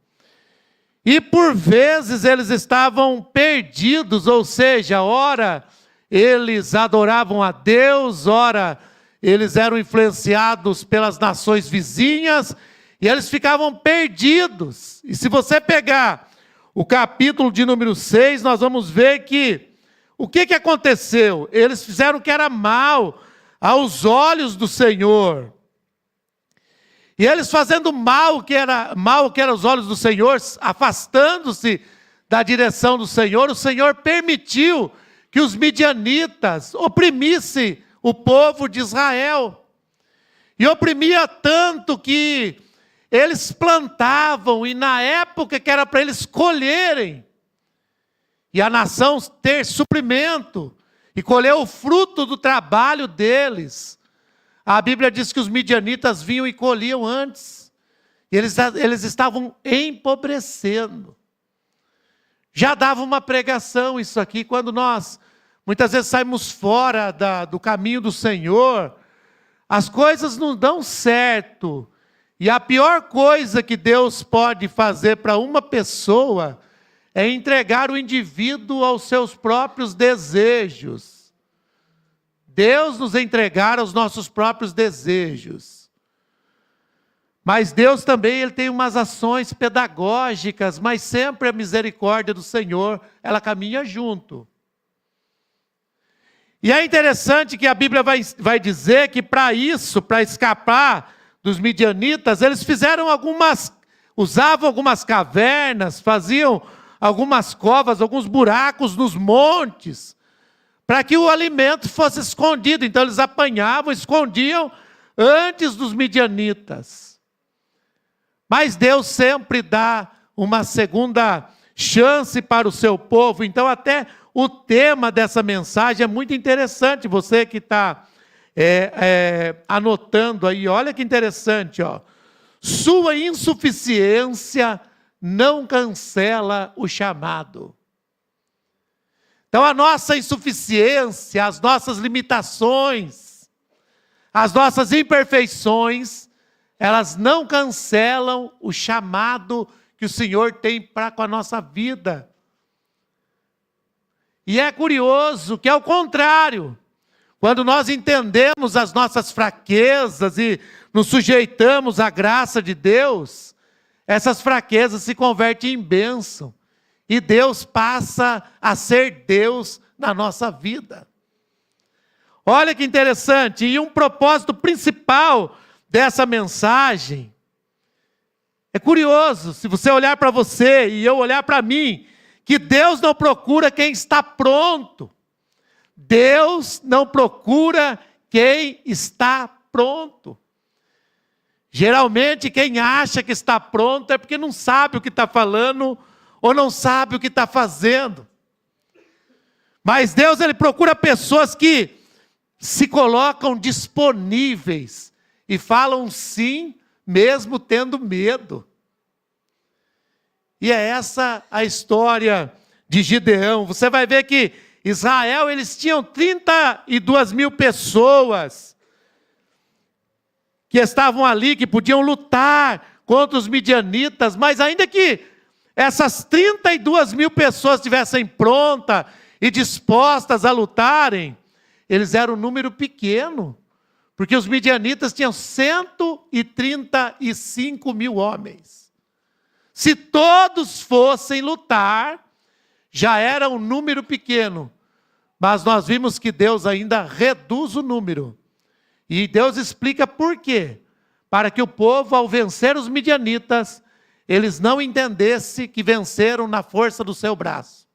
[SPEAKER 6] E, por vezes, eles estavam perdidos, ou seja, ora eles adoravam a Deus, ora eles eram influenciados pelas nações vizinhas, e eles ficavam perdidos. E se você pegar o capítulo de número 6, nós vamos ver que o que aconteceu? Eles fizeram o que era mal aos olhos do Senhor. E eles fazendo mal que era aos olhos do Senhor, afastando-se da direção do Senhor, o Senhor permitiu que os midianitas oprimissem o povo de Israel. E oprimia tanto que eles plantavam, e na época que era para eles colherem, e a nação ter suprimento, e colher o fruto do trabalho deles, a Bíblia diz que os midianitas vinham e colhiam antes, e eles estavam empobrecendo. Já dava uma pregação isso aqui, quando nós muitas vezes saímos fora do caminho do Senhor, as coisas não dão certo, E a pior coisa que Deus pode fazer para uma pessoa é entregar o indivíduo aos seus próprios desejos. Deus nos entregar aos nossos próprios desejos. Mas Deus também ele tem umas ações pedagógicas, mas sempre a misericórdia do Senhor, ela caminha junto. E é interessante que a Bíblia vai dizer que para isso, para escapar dos midianitas, eles usavam algumas cavernas, faziam algumas covas, alguns buracos nos montes, para que o alimento fosse escondido. Então eles apanhavam, escondiam antes dos midianitas. Mas Deus sempre dá uma segunda chance para o seu povo. Então até o tema dessa mensagem é muito interessante. Você que está anotando aí, olha que interessante, ó. Sua insuficiência não cancela o chamado. Então a nossa insuficiência, as nossas limitações, as nossas imperfeições, elas não cancelam o chamado que o Senhor tem para com a nossa vida. E é curioso que, ao contrário, quando nós entendemos as nossas fraquezas e nos sujeitamos à graça de Deus, essas fraquezas se convertem em bênção. E Deus passa a ser Deus na nossa vida. Olha que interessante, e um propósito principal dessa mensagem, é curioso, se você olhar para você e eu olhar para mim, que Deus não procura quem está pronto. Deus não procura quem está pronto. Geralmente quem acha que está pronto é porque não sabe o que está falando ou não sabe o que está fazendo. Mas Deus ele procura pessoas que se colocam disponíveis e falam sim, mesmo tendo medo. E é essa a história de Gideão. Você vai ver que Israel, eles tinham 32 mil pessoas que estavam ali, que podiam lutar contra os midianitas, mas ainda que essas 32 mil pessoas estivessem prontas e dispostas a lutarem, eles eram um número pequeno, porque os midianitas tinham 135 mil homens. Se todos fossem lutar, já era um número pequeno. Mas nós vimos que Deus ainda reduz o número. E Deus explica por quê. Para que o povo, ao vencer os midianitas, eles não entendessem que venceram na força do seu braço.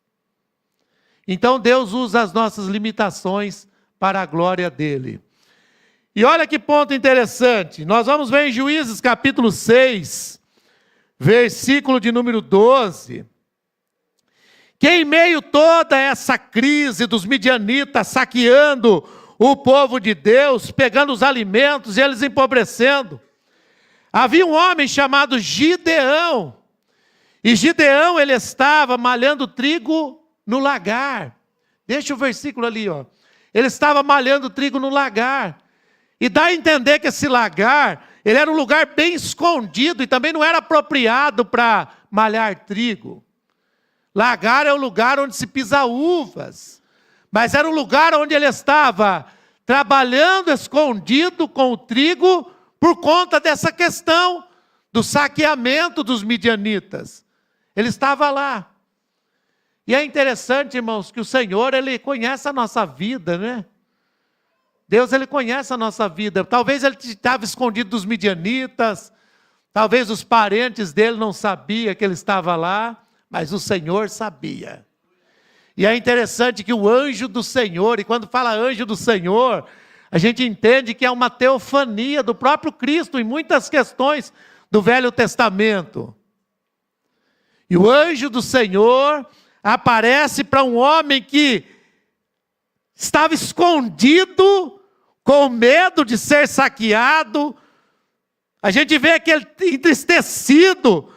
[SPEAKER 6] Então Deus usa as nossas limitações para a glória dele. E olha que ponto interessante. Nós vamos ver em Juízes capítulo 6, versículo de número 12. Que em meio a toda essa crise dos midianitas saqueando o povo de Deus, pegando os alimentos e eles empobrecendo, havia um homem chamado Gideão. E Gideão, ele estava malhando trigo no lagar. Deixa o versículo ali, ó. Ele estava malhando trigo no lagar. E dá a entender que esse lagar, ele era um lugar bem escondido e também não era apropriado para malhar trigo. Lagar é o lugar onde se pisa uvas. Mas era um lugar onde ele estava trabalhando escondido com o trigo por conta dessa questão do saqueamento dos midianitas. Ele estava lá. E é interessante, irmãos, que o Senhor, ele conhece a nossa vida, né? Deus, ele conhece a nossa vida. Talvez ele estava escondido dos midianitas, talvez os parentes dele não sabiam que ele estava lá, mas o Senhor sabia. E é interessante que o anjo do Senhor, e quando fala anjo do Senhor, a gente entende que é uma teofania do próprio Cristo em muitas questões do Velho Testamento. E o anjo do Senhor aparece para um homem que estava escondido, com medo de ser saqueado. A gente vê que ele entristecido,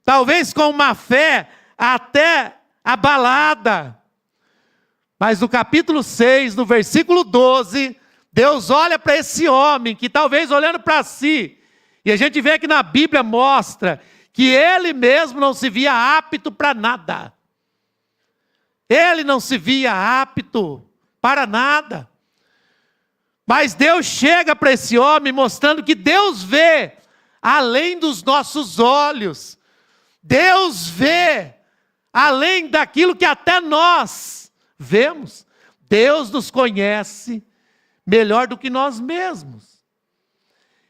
[SPEAKER 6] talvez com uma fé até abalada. Mas no capítulo 6, no versículo 12, Deus olha para esse homem que talvez olhando para si E a gente vê que na Bíblia mostra que ele mesmo não se via apto para nada. Ele não se via apto para nada. Mas Deus chega para esse homem mostrando que Deus vê além dos nossos olhos. Deus vê além daquilo que até nós vemos. Deus nos conhece melhor do que nós mesmos.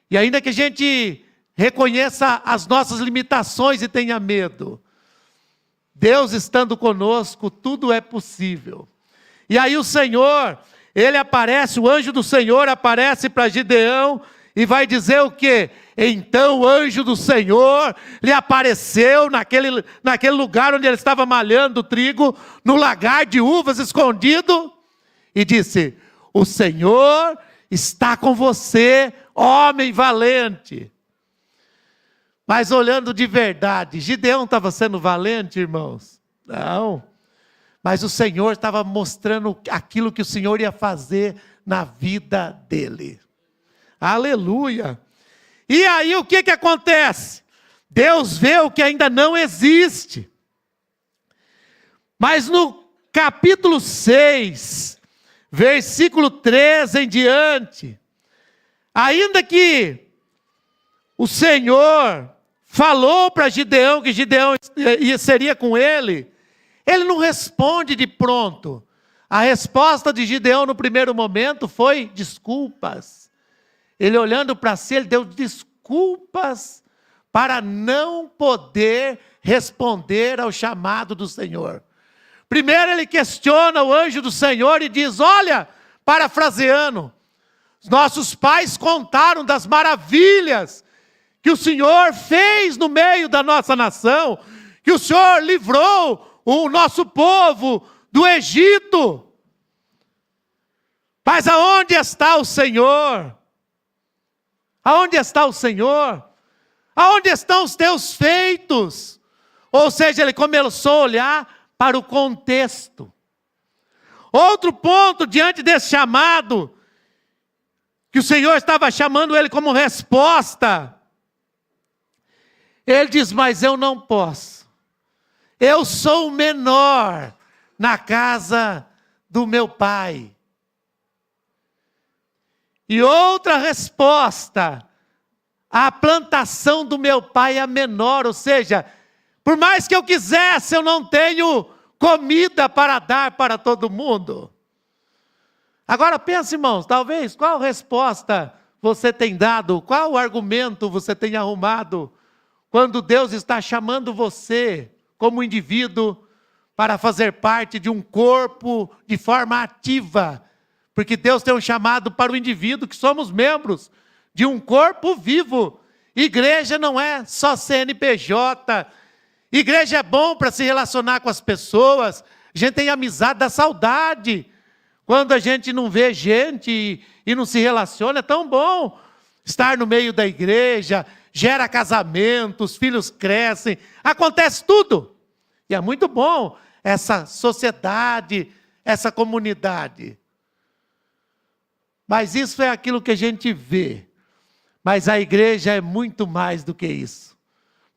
[SPEAKER 6] E ainda que a gente reconheça as nossas limitações e tenha medo, Deus estando conosco, tudo é possível. E aí o Senhor, ele aparece, o anjo do Senhor aparece para Gideão e vai dizer o quê? Então o anjo do Senhor lhe apareceu naquele lugar onde ele estava malhando o trigo, no lagar de uvas escondido, e disse: o Senhor está com você, homem valente. Mas olhando de verdade, Gideão estava sendo valente, irmãos? Não. Mas o Senhor estava mostrando aquilo que o Senhor ia fazer na vida dele. Aleluia. E aí o que acontece? Deus vê o que ainda não existe. Mas no capítulo 6, versículo 13 em diante, ainda que o Senhor falou para Gideão que Gideão seria com ele, ele não responde de pronto. A resposta de Gideão no primeiro momento foi desculpas. Ele olhando para si, ele deu desculpas para não poder responder ao chamado do Senhor. Primeiro ele questiona o anjo do Senhor e diz: olha, parafraseando, os nossos pais contaram das maravilhas que o Senhor fez no meio da nossa nação, que o Senhor livrou o nosso povo do Egito. Mas aonde está o Senhor? Aonde está o Senhor? Aonde estão os teus feitos? Ou seja, ele começou a olhar para o contexto. Outro ponto diante desse chamado, que o Senhor estava chamando ele como resposta, ele diz: mas eu não posso. Eu sou o menor na casa do meu pai. E outra resposta: a plantação do meu pai é menor, ou seja, por mais que eu quisesse, eu não tenho comida para dar para todo mundo. Agora pense, irmãos, talvez, qual resposta você tem dado, qual argumento você tem arrumado, quando Deus está chamando você, como indivíduo, para fazer parte de um corpo de forma ativa. Porque Deus tem um chamado para o indivíduo, que somos membros de um corpo vivo. Igreja não é só CNPJ. Igreja é bom para se relacionar com as pessoas. A gente tem amizade da saudade. Quando a gente não vê gente e não se relaciona, é tão bom estar no meio da igreja. Gera casamento, os filhos crescem, acontece tudo. E é muito bom essa sociedade, essa comunidade. Mas isso é aquilo que a gente vê. Mas a igreja é muito mais do que isso.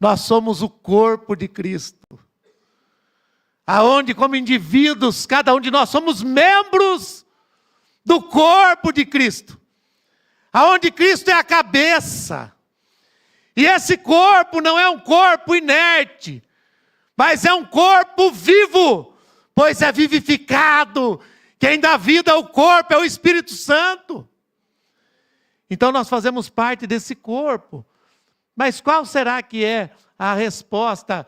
[SPEAKER 6] Nós somos o corpo de Cristo. Aonde, como indivíduos, cada um de nós somos membros do corpo de Cristo. Aonde Cristo é a cabeça. E esse corpo não é um corpo inerte, mas é um corpo vivo, pois é vivificado. Quem dá vida ao corpo é o Espírito Santo. Então nós fazemos parte desse corpo. Mas qual será que é a resposta?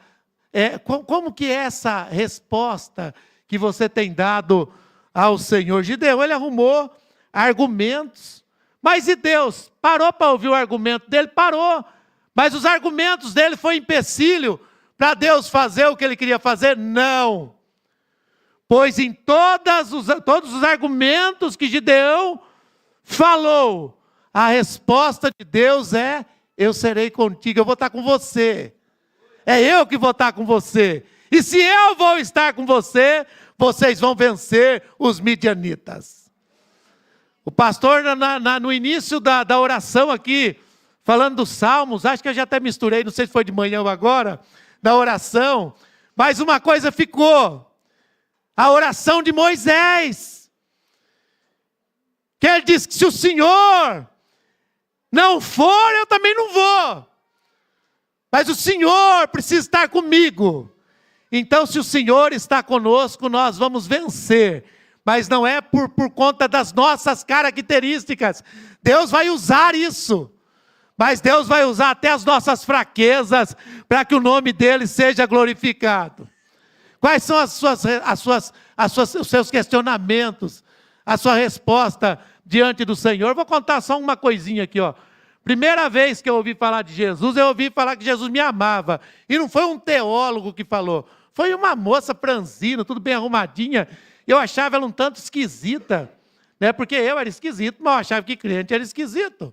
[SPEAKER 6] Como que é essa resposta que você tem dado ao Senhor? Gideão, ele arrumou argumentos. Mas e Deus? Parou para ouvir o argumento dele? Parou. Mas os argumentos dele foi empecilho para Deus fazer o que ele queria fazer? Não. Pois em todos os argumentos que Gideão falou, a resposta de Deus é: eu serei contigo, eu vou estar com você. É eu que vou estar com você. E se eu vou estar com você, vocês vão vencer os midianitas. O pastor, no início da oração aqui, falando dos Salmos, acho que eu já até misturei, não sei se foi de manhã ou agora, da oração, mas uma coisa ficou, a oração de Moisés, que ele disse que se o Senhor não for, eu também não vou, mas o Senhor precisa estar comigo. Então, se o Senhor está conosco, nós vamos vencer. Mas não é por conta das nossas características. Deus vai usar isso. Mas Deus vai usar até as nossas fraquezas para que o nome dele seja glorificado. Quais são os seus questionamentos? A sua resposta diante do Senhor? Vou contar só uma coisinha aqui, ó. Primeira vez que eu ouvi falar de Jesus, eu ouvi falar que Jesus me amava. E não foi um teólogo que falou. Foi uma moça franzina, tudo bem arrumadinha. Eu achava ela um tanto esquisita, né? Porque eu era esquisito, mas eu achava que crente era esquisito,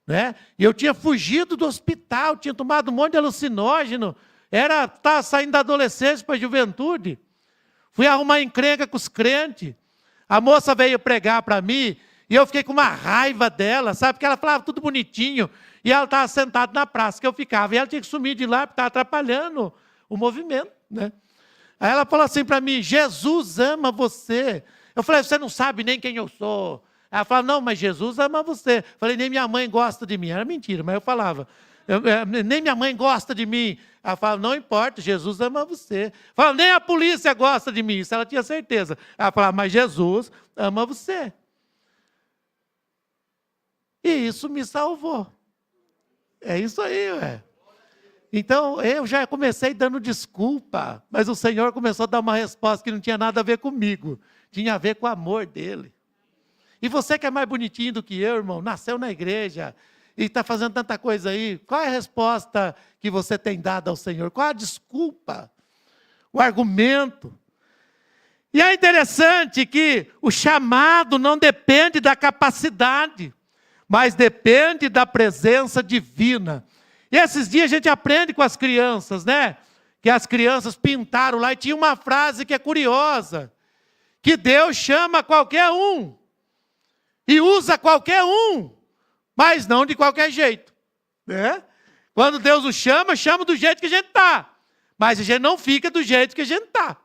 [SPEAKER 6] né? E eu tinha fugido do hospital, tinha tomado um monte de alucinógeno, estava saindo da adolescência para a juventude. Fui arrumar encrenca com os crentes. A moça veio pregar para mim e eu fiquei com uma raiva dela, sabe? Porque ela falava tudo bonitinho e ela estava sentada na praça que eu ficava. E ela tinha que sumir de lá porque estava atrapalhando o movimento, né? Aí ela falou assim para mim: Jesus ama você. Eu falei: você não sabe nem quem eu sou. Ela falou: não, mas Jesus ama você. Eu falei: nem minha mãe gosta de mim. Era mentira, mas eu falava: nem minha mãe gosta de mim. Ela falava: não importa, Jesus ama você. Eu falava: nem a polícia gosta de mim. Isso ela tinha certeza. Ela falava: mas Jesus ama você. E isso me salvou. É isso aí, ué. Então, eu já comecei dando desculpa, mas o Senhor começou a dar uma resposta que não tinha nada a ver comigo, tinha a ver com o amor dele. E você que é mais bonitinho do que eu, irmão, nasceu na igreja e está fazendo tanta coisa aí, qual é a resposta que você tem dado ao Senhor? Qual a desculpa? O argumento? E é interessante que o chamado não depende da capacidade, mas depende da presença divina. E esses dias a gente aprende com as crianças, né? Que as crianças pintaram lá e tinha uma frase que é curiosa. Que Deus chama qualquer um. E usa qualquer um. Mas não de qualquer jeito. Né? Quando Deus o chama, chama do jeito que a gente está. Mas a gente não fica do jeito que a gente está.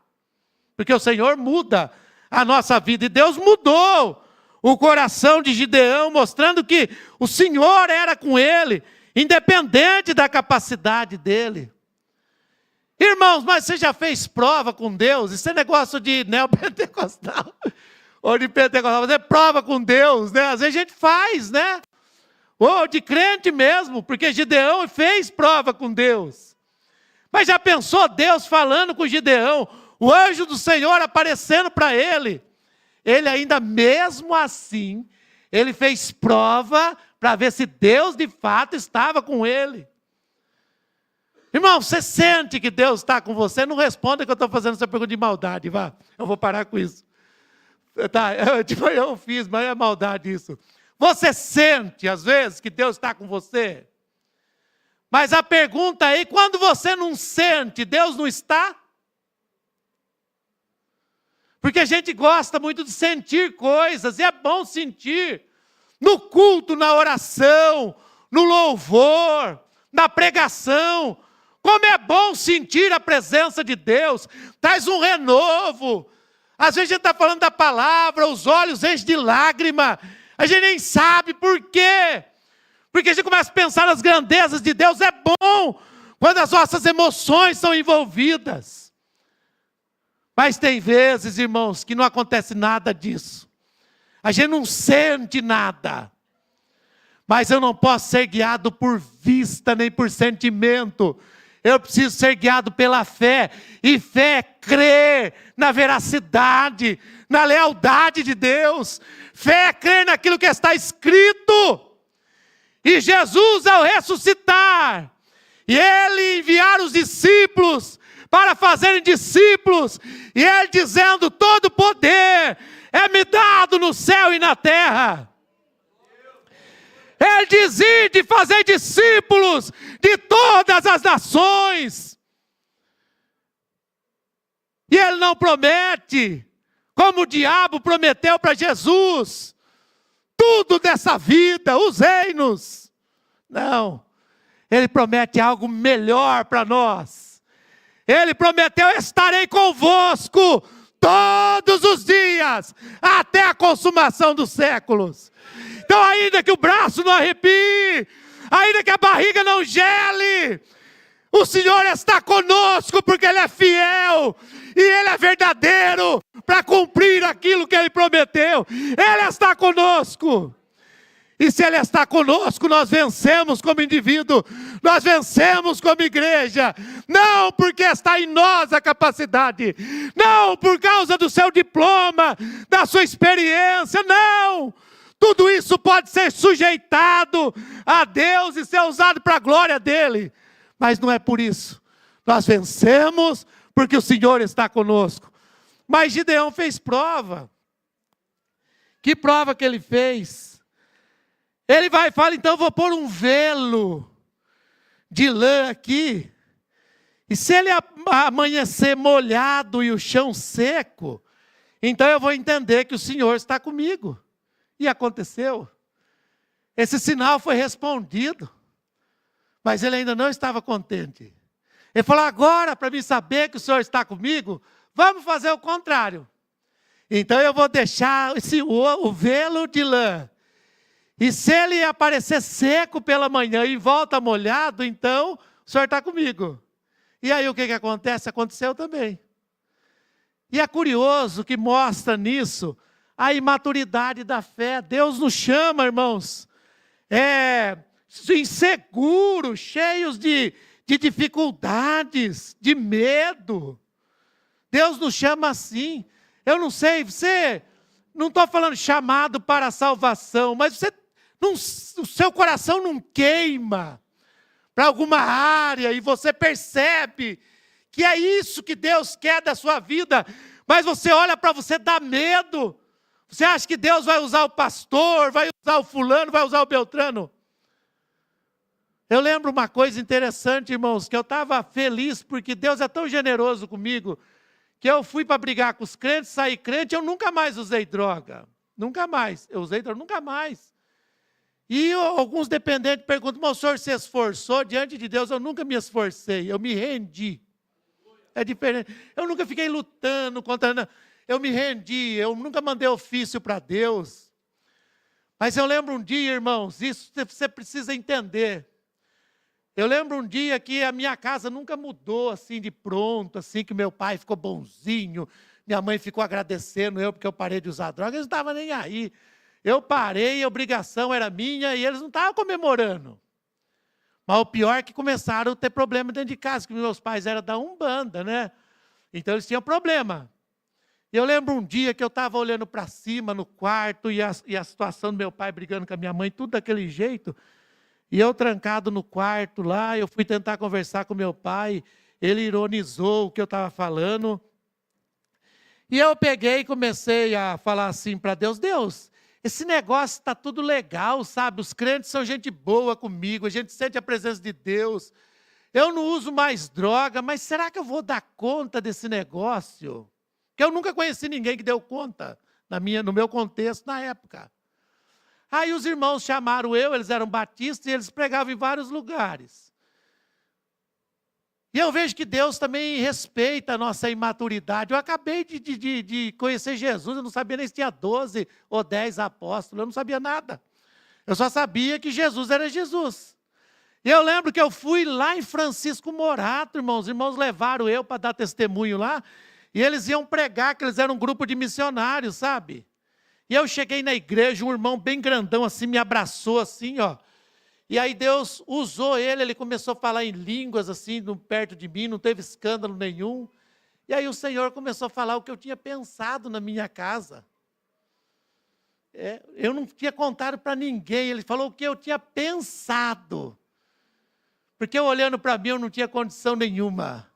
[SPEAKER 6] Porque o Senhor muda a nossa vida. E Deus mudou o coração de Gideão, mostrando que o Senhor era com ele, independente da capacidade dele. Irmãos, mas você já fez prova com Deus? Isso é negócio de neopentecostal ou de pentecostal, fazer prova com Deus, né? Às vezes a gente faz, né? Ou de crente mesmo, porque Gideão fez prova com Deus. Mas já pensou Deus falando com Gideão, o anjo do Senhor aparecendo para ele? Ele ainda mesmo assim, ele fez prova para ver se Deus de fato estava com ele. Irmão, você sente que Deus está com você? Não responda que eu estou fazendo essa pergunta de maldade, vá. Eu vou parar com isso. Tá, eu fiz, mas é maldade isso. Você sente, às vezes, que Deus está com você? Mas a pergunta aí, quando você não sente, Deus não está? Porque a gente gosta muito de sentir coisas, e é bom sentir. No culto, na oração, no louvor, na pregação. Como é bom sentir a presença de Deus. Traz um renovo. Às vezes a gente está falando da palavra, os olhos enchem de lágrima. A gente nem sabe por quê. Porque a gente começa a pensar nas grandezas de Deus. É bom quando as nossas emoções são envolvidas. Mas tem vezes, irmãos, que não acontece nada disso. A gente não sente nada. Mas eu não posso ser guiado por vista nem por sentimento. Eu preciso ser guiado pela fé. E fé é crer na veracidade, na lealdade de Deus. Fé é crer naquilo que está escrito. E Jesus, ao ressuscitar, e Ele enviar os discípulos para fazerem discípulos, e Ele dizendo: todo poder é me dado no céu e na terra. Ele diz: de fazer discípulos de todas as nações. E Ele não promete, como o diabo prometeu para Jesus, tudo dessa vida, os reinos. Não. Ele promete algo melhor para nós. Ele prometeu: estarei convosco todos os dias, até a consumação dos séculos. Então, ainda que o braço não arrepie, ainda que a barriga não gele, o Senhor está conosco, porque Ele é fiel e Ele é verdadeiro para cumprir aquilo que Ele prometeu. Ele está conosco. E se Ele está conosco, nós vencemos como indivíduo, nós vencemos como igreja. Não porque está em nós a capacidade, não por causa do seu diploma, da sua experiência, não. Tudo isso pode ser sujeitado a Deus e ser usado para a glória dEle. Mas não é por isso. Nós vencemos porque o Senhor está conosco. Mas Gideão fez prova. Que prova que ele fez? Ele vai e fala: então vou pôr um velo de lã aqui. E se ele amanhecer molhado e o chão seco, então eu vou entender que o Senhor está comigo. E aconteceu. Esse sinal foi respondido. Mas ele ainda não estava contente. Ele falou: agora, para mim saber que o Senhor está comigo, vamos fazer o contrário. Então eu vou deixar o velo de lã. E se ele aparecer seco pela manhã e volta molhado, então o Senhor está comigo. E aí o que acontece? Aconteceu também. E é curioso que mostra nisso a imaturidade da fé. Deus nos chama, irmãos, inseguros, cheios de dificuldades, de medo. Deus nos chama assim. Eu não sei, não estou falando chamado para a salvação, mas o seu coração não queima para alguma área e você percebe que é isso que Deus quer da sua vida, mas você olha para você, dá medo. Você acha que Deus vai usar o pastor, vai usar o fulano, vai usar o beltrano? Eu lembro uma coisa interessante, irmãos, que eu estava feliz porque Deus é tão generoso comigo, que eu fui para brigar com os crentes, saí crente, eu nunca mais usei droga. Nunca mais. Eu usei droga, nunca mais. E alguns dependentes perguntam: mas o senhor se esforçou? Diante de Deus eu nunca me esforcei, eu me rendi. É diferente. Eu nunca fiquei lutando contra... Eu me rendi, eu nunca mandei ofício para Deus. Mas eu lembro um dia, irmãos, isso você precisa entender. Eu lembro um dia que a minha casa nunca mudou assim de pronto, assim que meu pai ficou bonzinho, minha mãe ficou agradecendo eu porque eu parei de usar droga, eles não estavam nem aí. Eu parei, a obrigação era minha e eles não estavam comemorando. Mas o pior é que começaram a ter problema dentro de casa, porque meus pais eram da Umbanda, né? Então eles tinham problema. Eu lembro um dia que eu estava olhando para cima no quarto e a situação do meu pai brigando com a minha mãe, tudo daquele jeito. E eu trancado no quarto lá, eu fui tentar conversar com meu pai, ele ironizou o que eu estava falando. E eu peguei e comecei a falar assim para Deus: Deus, esse negócio está tudo legal, sabe? Os crentes são gente boa comigo, a gente sente a presença de Deus. Eu não uso mais droga, mas será que eu vou dar conta desse negócio? Porque eu nunca conheci ninguém que deu conta no meu contexto na época. Aí os irmãos chamaram eles eram batistas e eles pregavam em vários lugares. E eu vejo que Deus também respeita a nossa imaturidade. Eu acabei de conhecer Jesus, eu não sabia nem se tinha 12 ou 10 apóstolos, eu não sabia nada. Eu só sabia que Jesus era Jesus. E eu lembro que eu fui lá em Francisco Morato, irmãos. Os irmãos levaram eu para dar testemunho lá. E eles iam pregar, que eles eram um grupo de missionários, sabe? E eu cheguei na igreja, um irmão bem grandão assim, me abraçou assim, ó. E aí Deus usou ele começou a falar em línguas assim, perto de mim, não teve escândalo nenhum. E aí o Senhor começou a falar o que eu tinha pensado na minha casa. Eu não tinha contado para ninguém, ele falou o que eu tinha pensado. Porque eu olhando para mim, eu não tinha condição nenhuma.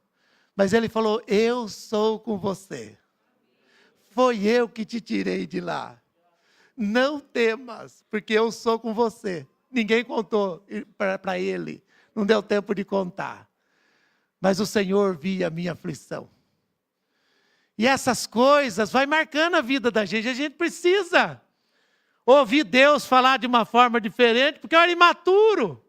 [SPEAKER 6] Mas ele falou: eu sou com você. Foi eu que te tirei de lá. Não temas, porque eu sou com você. Ninguém contou para ele. Não deu tempo de contar. Mas o Senhor via a minha aflição. E essas coisas vai marcando a vida da gente. A gente precisa ouvir Deus falar de uma forma diferente, porque eu era imaturo.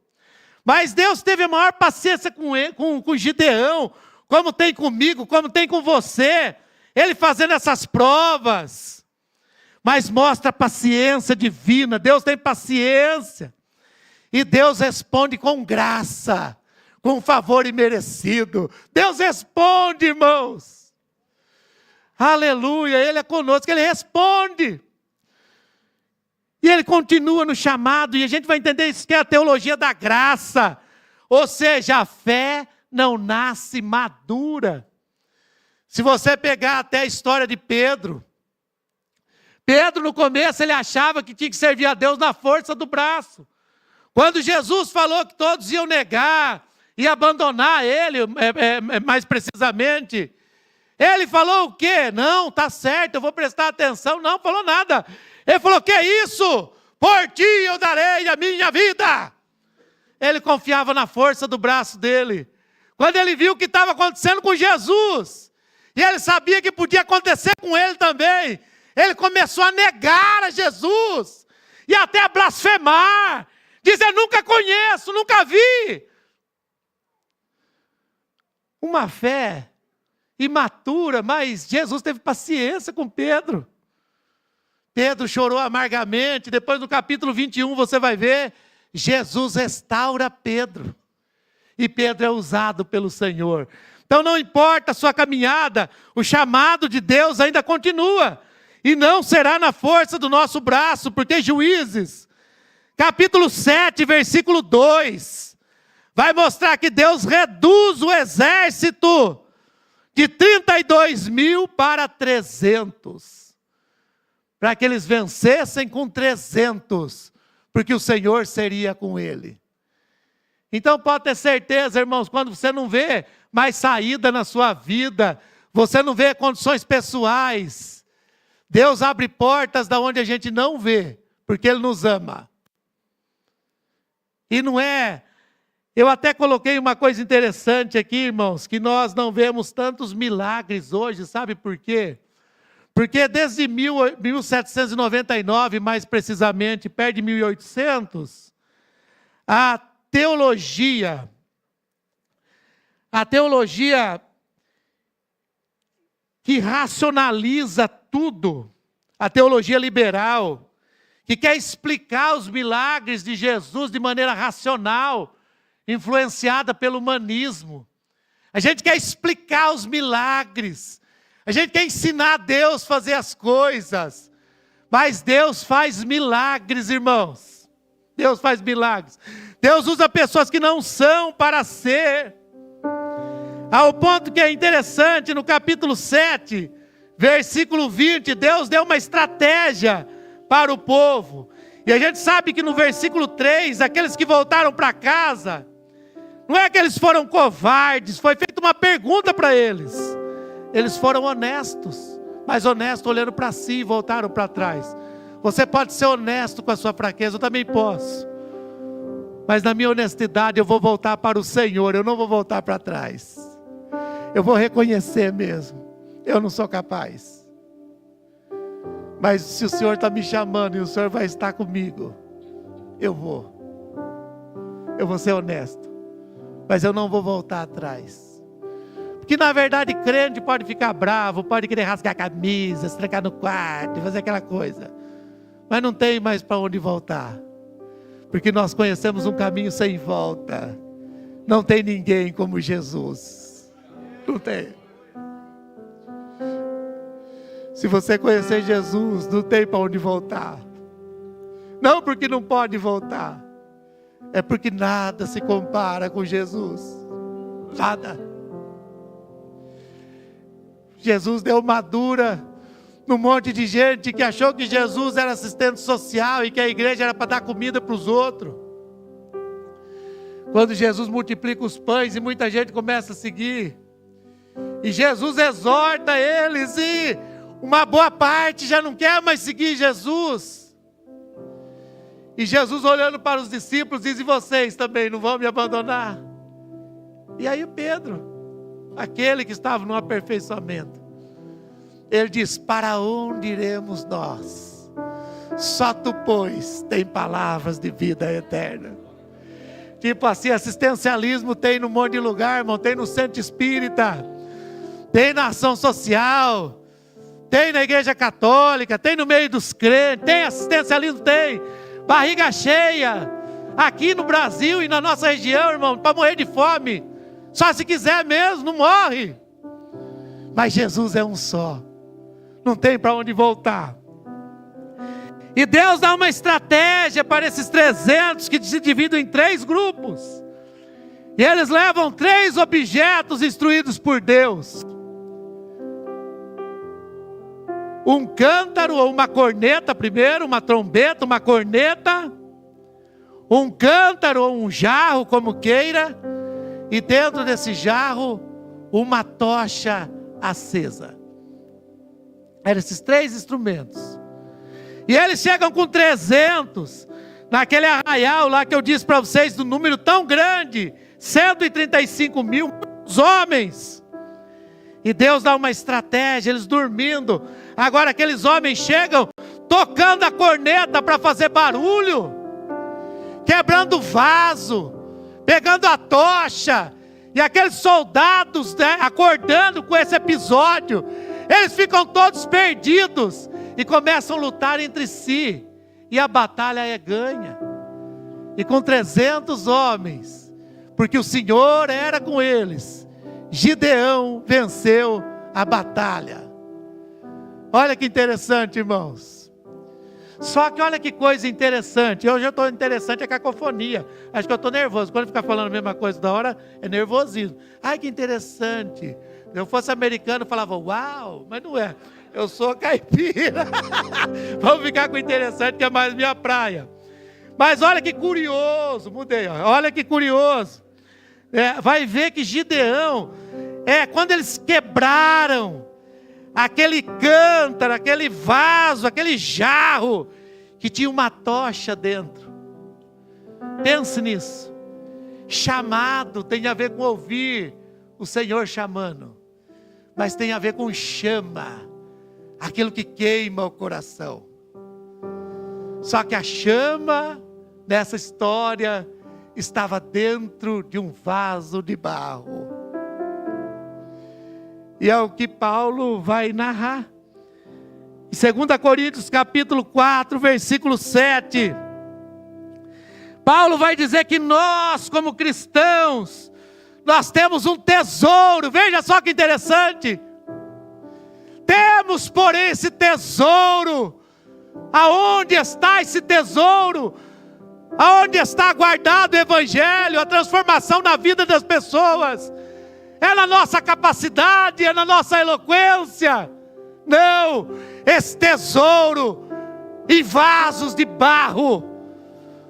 [SPEAKER 6] Mas Deus teve a maior paciência com Gideão, como tem comigo, como tem com você. Ele fazendo essas provas. Mas mostra a paciência divina. Deus tem paciência. E Deus responde com graça, com favor imerecido. Deus responde, irmãos. Aleluia, Ele é conosco, Ele responde. E Ele continua no chamado, e a gente vai entender isso que é a teologia da graça. Ou seja, a fé não nasce madura. Se você pegar até a história de Pedro, Pedro no começo ele achava que tinha que servir a Deus na força do braço. Quando Jesus falou que todos iam negar e abandonar ele, mais precisamente, ele falou o quê? Não, tá certo, eu vou prestar atenção. Não falou nada. Ele falou, que é isso? Por ti eu darei a minha vida. Ele confiava na força do braço dele. Quando ele viu o que estava acontecendo com Jesus, e ele sabia que podia acontecer com ele também, ele começou a negar a Jesus, e até a blasfemar, dizer, nunca conheço, nunca vi. Uma fé imatura, mas Jesus teve paciência com Pedro. Pedro chorou amargamente, depois no capítulo 21 você vai ver, Jesus restaura Pedro. E Pedro é usado pelo Senhor. Então não importa a sua caminhada, o chamado de Deus ainda continua. E não será na força do nosso braço, porque Juízes, capítulo 7, versículo 2, vai mostrar que Deus reduz o exército de 32 mil para 300. Para que eles vencessem com 300, porque o Senhor seria com ele. Então pode ter certeza, irmãos, quando você não vê mais saída na sua vida, você não vê condições pessoais, Deus abre portas da onde a gente não vê, porque Ele nos ama. E não é... Eu até coloquei uma coisa interessante aqui, irmãos, que nós não vemos tantos milagres hoje, sabe por quê? Porque desde 1799, mais precisamente, perto de 1800, a teologia que racionaliza tudo, a teologia liberal, que quer explicar os milagres de Jesus de maneira racional, influenciada pelo humanismo. A gente quer explicar os milagres, a gente quer ensinar a Deus a fazer as coisas, mas Deus faz milagres, irmãos. Deus faz milagres. Deus usa pessoas que não são para ser. Ao ponto que é interessante, no capítulo 7, versículo 20, Deus deu uma estratégia para o povo. E a gente sabe que no versículo 3, aqueles que voltaram para casa, não é que eles foram covardes, foi feita uma pergunta para eles. Eles foram honestos, mas honestos olhando para si e voltaram para trás. Você pode ser honesto com a sua fraqueza, eu também posso. Mas na minha honestidade eu vou voltar para o Senhor, eu não vou voltar para trás. Eu vou reconhecer mesmo, eu não sou capaz. Mas se o Senhor está me chamando e o Senhor vai estar comigo, eu vou ser honesto. Mas eu não vou voltar atrás. Porque na verdade crente pode ficar bravo, pode querer rasgar a camisa, se trancar no quarto, fazer aquela coisa. Mas não tem mais para onde voltar. Porque nós conhecemos um caminho sem volta. Não tem ninguém como Jesus. Não tem. Se você conhecer Jesus, não tem para onde voltar. Não porque não pode voltar. É porque nada se compara com Jesus. Nada. Jesus deu uma dura num monte de gente que achou que Jesus era assistente social e que a igreja era para dar comida para os outros. Quando Jesus multiplica os pães e muita gente começa a seguir. E Jesus exorta eles e uma boa parte já não quer mais seguir Jesus. E Jesus olhando para os discípulos diz, e vocês também não vão me abandonar? E aí Pedro, aquele que estava no aperfeiçoamento, ele diz, para onde iremos nós? Só tu, pois, tem palavras de vida eterna. Tipo assim, assistencialismo tem num monte de lugar, irmão. Tem no centro espírita, tem na ação social, tem na igreja católica, tem no meio dos crentes, tem assistencialismo, tem. Barriga cheia, aqui no Brasil e na nossa região, irmão, para morrer de fome. Só se quiser mesmo, não morre. Mas Jesus é um só, não tem para onde voltar. E Deus dá uma estratégia para esses 300 que se dividem em 3 grupos. E eles levam 3 objetos instruídos por Deus. Um cântaro ou uma corneta primeiro, uma trombeta, uma corneta. Um cântaro ou um jarro, como queira. E dentro desse jarro, uma tocha acesa. Eram esses 3 instrumentos. E eles chegam com 300, naquele arraial lá que eu disse para vocês, do número tão grande, 135 mil homens. E Deus dá uma estratégia, eles dormindo. Agora aqueles homens chegam, tocando a corneta para fazer barulho, quebrando vaso, pegando a tocha. E aqueles soldados, né, acordando com esse episódio, eles ficam todos perdidos. E começam a lutar entre si. E a batalha é ganha. E com 300 homens, porque o Senhor era com eles, Gideão venceu a batalha. Olha que interessante, irmãos. Só que olha que coisa interessante. Hoje eu estou interessante, é cacofonia. Acho que eu estou nervoso. Quando ficar falando a mesma coisa da hora, é nervosismo. Ai, que interessante. Se eu fosse americano, eu falava, uau, mas não é. Eu sou caipira. Vamos ficar com interessante, que é mais minha praia. Mas olha que curioso, mudei. Olha que curioso. Vai ver que Gideão, quando eles quebraram aquele cântaro, aquele vaso, aquele jarro, que tinha uma tocha dentro. Pense nisso. Chamado tem a ver com ouvir o Senhor chamando. Mas tem a ver com chama. Aquilo que queima o coração. Só que a chama nessa história estava dentro de um vaso de barro. E é o que Paulo vai narrar. Em 2 Coríntios capítulo 4, versículo 7. Paulo vai dizer que nós, como cristãos, nós temos um tesouro. Veja só que interessante. Temos, porém, esse tesouro. Aonde está esse tesouro? Aonde está guardado o Evangelho, a transformação na vida das pessoas? É na nossa capacidade, é na nossa eloquência? Não, esse tesouro em vasos de barro,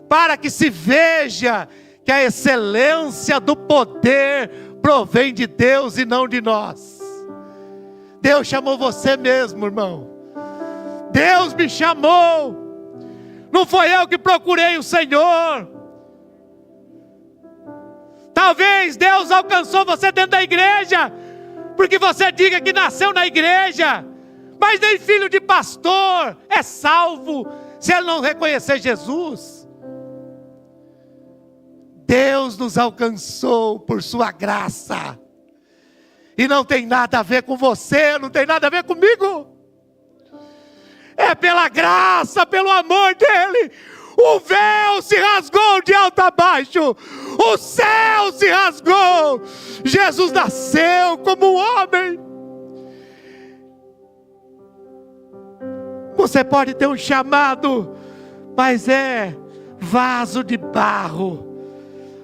[SPEAKER 6] para que se veja que a excelência do poder provém de Deus e não de nós. Deus chamou você mesmo, irmão. Deus me chamou. Não foi eu que procurei o Senhor. Talvez Deus alcançou você dentro da igreja, porque você diga que nasceu na igreja, mas nem filho de pastor é salvo se ele não reconhecer Jesus. Deus nos alcançou por sua graça. E não tem nada a ver com você, não tem nada a ver comigo. É pela graça, pelo amor dele. O véu se rasgou de alto a baixo. O céu se rasgou. Jesus nasceu como um homem. Você pode ter um chamado, mas é vaso de barro.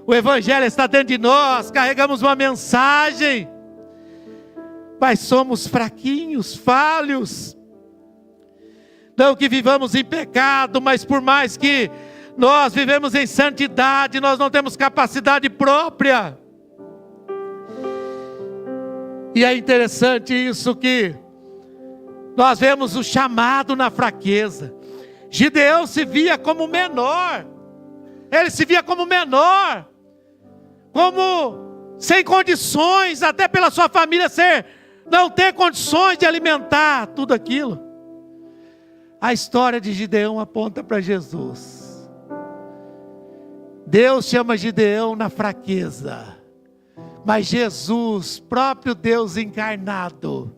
[SPEAKER 6] O Evangelho está dentro de nós, carregamos uma mensagem, mas somos fraquinhos, falhos. Não que vivamos em pecado, mas por mais que nós vivemos em santidade, nós não temos capacidade própria. E é interessante isso, que nós vemos o chamado na fraqueza. Gideão se via como menor. Ele se via como menor, como sem condições, até pela sua família não ter condições de alimentar tudo aquilo. A história de Gideão aponta para Jesus. Deus chama Gideão na fraqueza, mas Jesus, próprio Deus encarnado,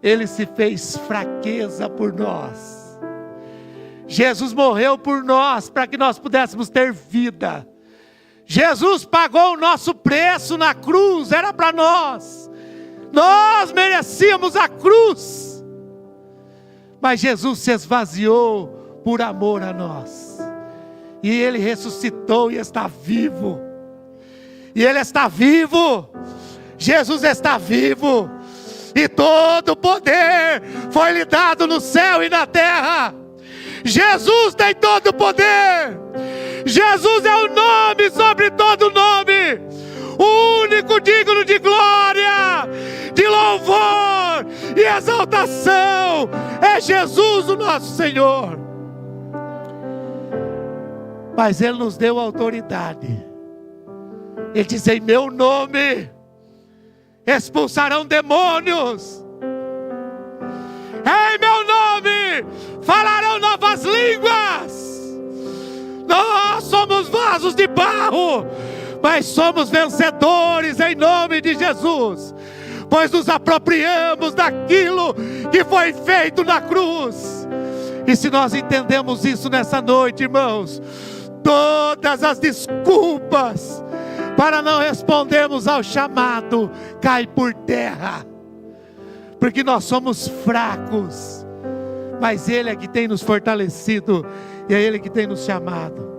[SPEAKER 6] Ele se fez fraqueza por nós. Jesus morreu por nós, para que nós pudéssemos ter vida. Jesus pagou o nosso preço na cruz, era para nós. Nós merecíamos a cruz, mas Jesus se esvaziou por amor a nós. E Ele ressuscitou e está vivo. E Ele está vivo. Jesus está vivo. E todo o poder foi lhe dado no céu e na terra. Jesus tem todo o poder. Jesus é o nome sobre todo nome, o único digno de glória, de louvor e exaltação. É Jesus o nosso Senhor. Mas Ele nos deu autoridade. Ele diz: em meu nome expulsarão demônios, em meu nome falarão novas línguas. Nós somos vasos de barro, mas somos vencedores em nome de Jesus, pois nos apropriamos daquilo que foi feito na cruz. E se nós entendemos isso nessa noite, irmãos, todas as desculpas para não respondermos ao chamado cai por terra, porque nós somos fracos, mas Ele é que tem nos fortalecido, e é Ele que tem nos chamado.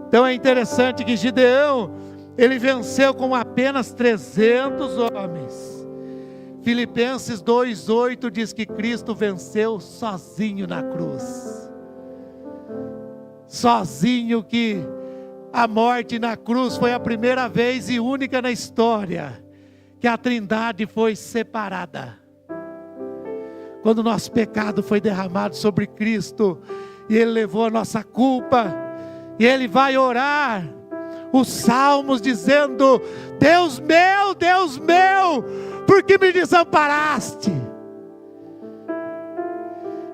[SPEAKER 6] Então é interessante que Gideão, ele venceu com apenas 300 homens. Filipenses 2:8 diz que Cristo venceu sozinho na cruz. Sozinho, que a morte na cruz foi a primeira vez e única na história que a Trindade foi separada. Quando o nosso pecado foi derramado sobre Cristo, e Ele levou a nossa culpa, e Ele vai orar os salmos dizendo: Deus meu, por que me desamparaste?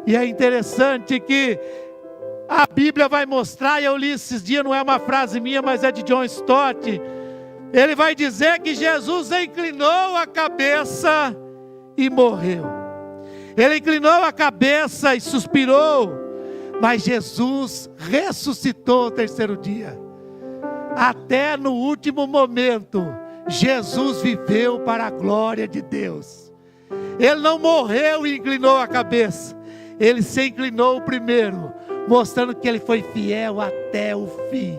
[SPEAKER 6] E é interessante que a Bíblia vai mostrar, e eu li esses dias, não é uma frase minha, mas é de John Stott. Ele vai dizer que Jesus inclinou a cabeça e morreu. Ele inclinou a cabeça e suspirou, mas Jesus ressuscitou ao terceiro dia. Até no último momento, Jesus viveu para a glória de Deus. Ele não morreu e inclinou a cabeça, Ele se inclinou primeiro, mostrando que Ele foi fiel até o fim.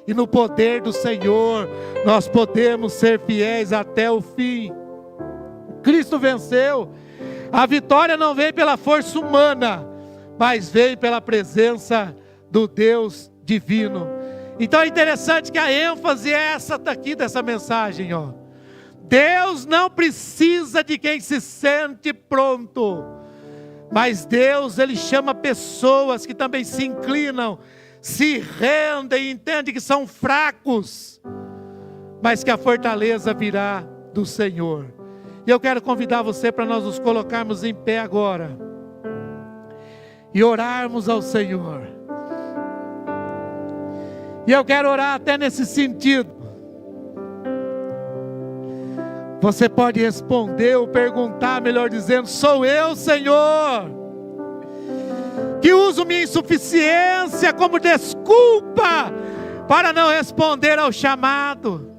[SPEAKER 6] E no poder do Senhor, nós podemos ser fiéis até o fim. Cristo venceu. A vitória não veio pela força humana, mas veio pela presença do Deus divino. Então é interessante que a ênfase é essa daqui dessa mensagem, ó. Deus não precisa de quem se sente pronto, mas Deus, Ele chama pessoas que também se inclinam, se rendem, entendem que são fracos, mas que a fortaleza virá do Senhor. E eu quero convidar você para nós nos colocarmos em pé agora e orarmos ao Senhor. E eu quero orar até nesse sentido. Você pode responder ou perguntar, melhor dizendo: sou eu, Senhor, que uso minha insuficiência como desculpa para não responder ao chamado.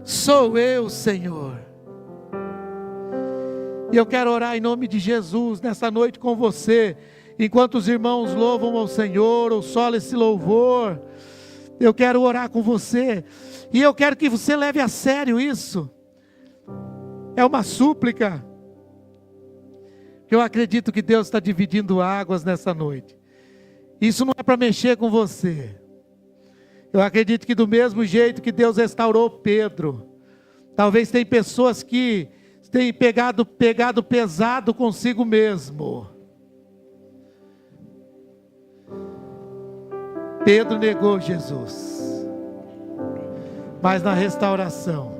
[SPEAKER 6] Sou eu, Senhor. E eu quero orar em nome de Jesus nessa noite com você. Enquanto os irmãos louvam ao Senhor, ou sola esse louvor, eu quero orar com você. E eu quero que você leve a sério isso. É uma súplica. Eu acredito que Deus está dividindo águas nessa noite. Isso não é para mexer com você. Eu acredito que do mesmo jeito que Deus restaurou Pedro, talvez tem pessoas que têm pegado pesado consigo mesmo. Pedro negou Jesus, mas na restauração,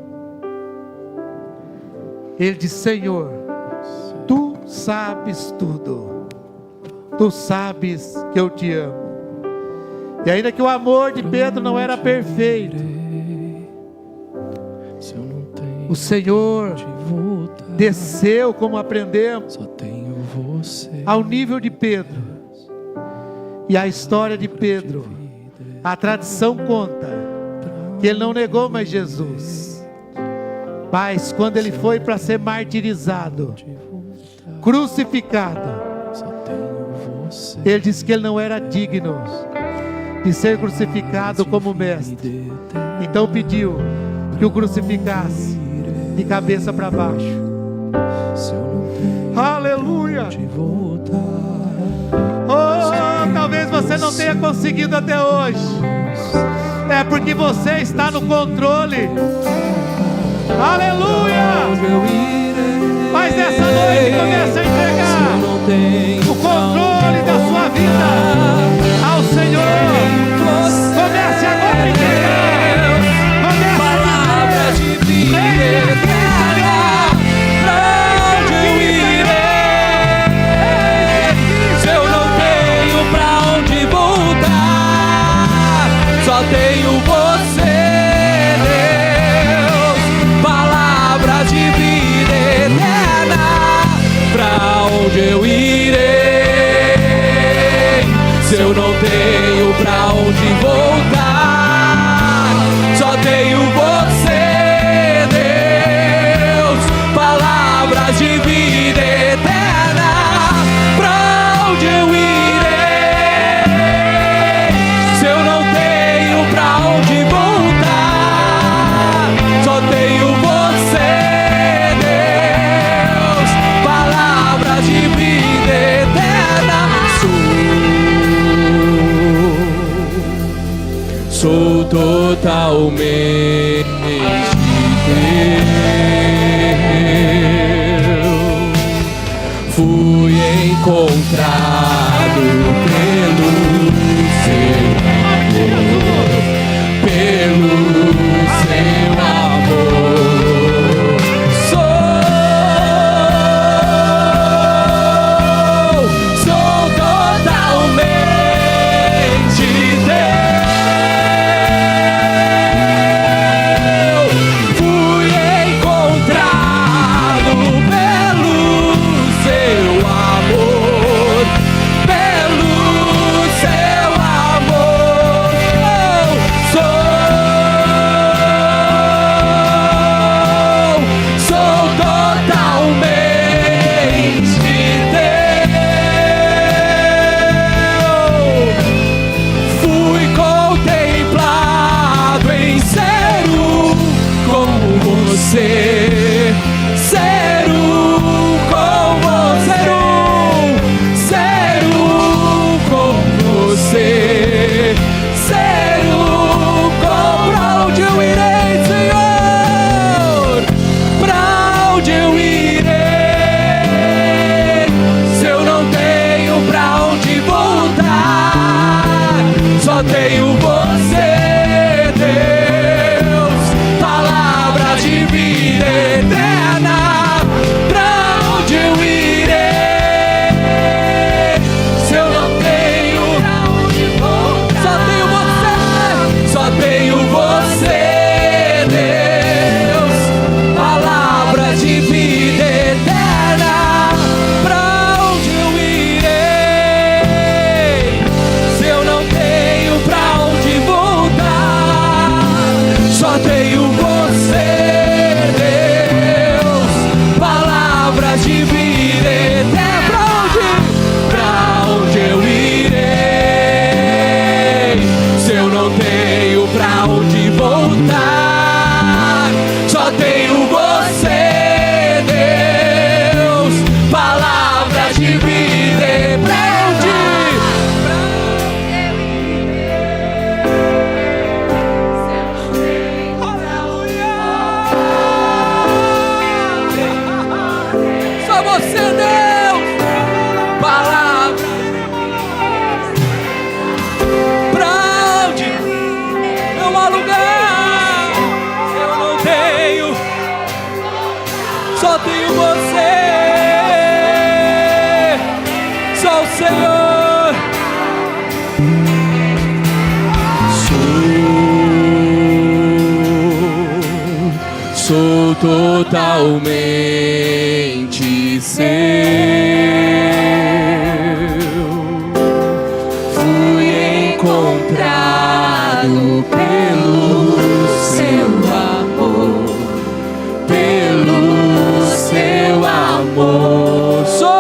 [SPEAKER 6] ele disse: Senhor, Tu sabes tudo. Tu sabes que eu te amo. E ainda que o amor de Pedro não era perfeito, o Senhor desceu, como aprendemos, ao nível de Pedro. E a história de Pedro, a tradição conta que ele não negou mais Jesus. Mas quando ele foi para ser martirizado, crucificado, ele disse que ele não era digno de ser crucificado como mestre. Então pediu que o crucificasse de cabeça para baixo. Aleluia! Oh, talvez você não tenha conseguido até hoje. É porque você está no controle. Aleluia! Mas essa noite comece a entregar o controle da sua vida ao Senhor. Comece agora a entregar. Comece a dizer: pra onde eu irei? Se eu não tenho pra onde voltar, só tenho você, Deus. Palavras de vida eterna. Pra onde eu irei? Se eu não tenho pra onde voltar, só tenho você, Deus. Palavras de vida eterna. Pra onde eu irei? Se eu não tenho pra onde voltar, só tenho você, Deus. Palavras de vida eterna. Sou totalmente teu. Fui encontrado pelo seu amor, pelo seu amor. Sou totalmente teu. Fui encontrado pelo seu amor, pelo seu amor. Sou totalmente teu. Fui contemplado em ser como você, ser como você, ser como você, ser pra onde eu irei, Senhor? Pra onde eu irei? Se eu não tenho pra onde voltar, só tenho você, Deus. Palavras de vida eterna. Pra onde eu irei? Se eu não tenho pra onde voltar, só tenho você, só tenho você, Deus. Palavras de vida eterna. Pra onde eu irei? Se eu não tenho pra onde voltar, só tenho você, Deus. Palavras de vida eterna. Pra onde eu irei? Se eu não tenho pra onde voltar, só tenho você, Deus. Palavras de vida eterna. Só você, Deus. Palavras. Pra onde? Não há lugar. Eu não tenho. Só tenho você. Só o Senhor.
[SPEAKER 2] totalmente seu. Fui encontrado pelo seu amor, pelo seu amor. Sou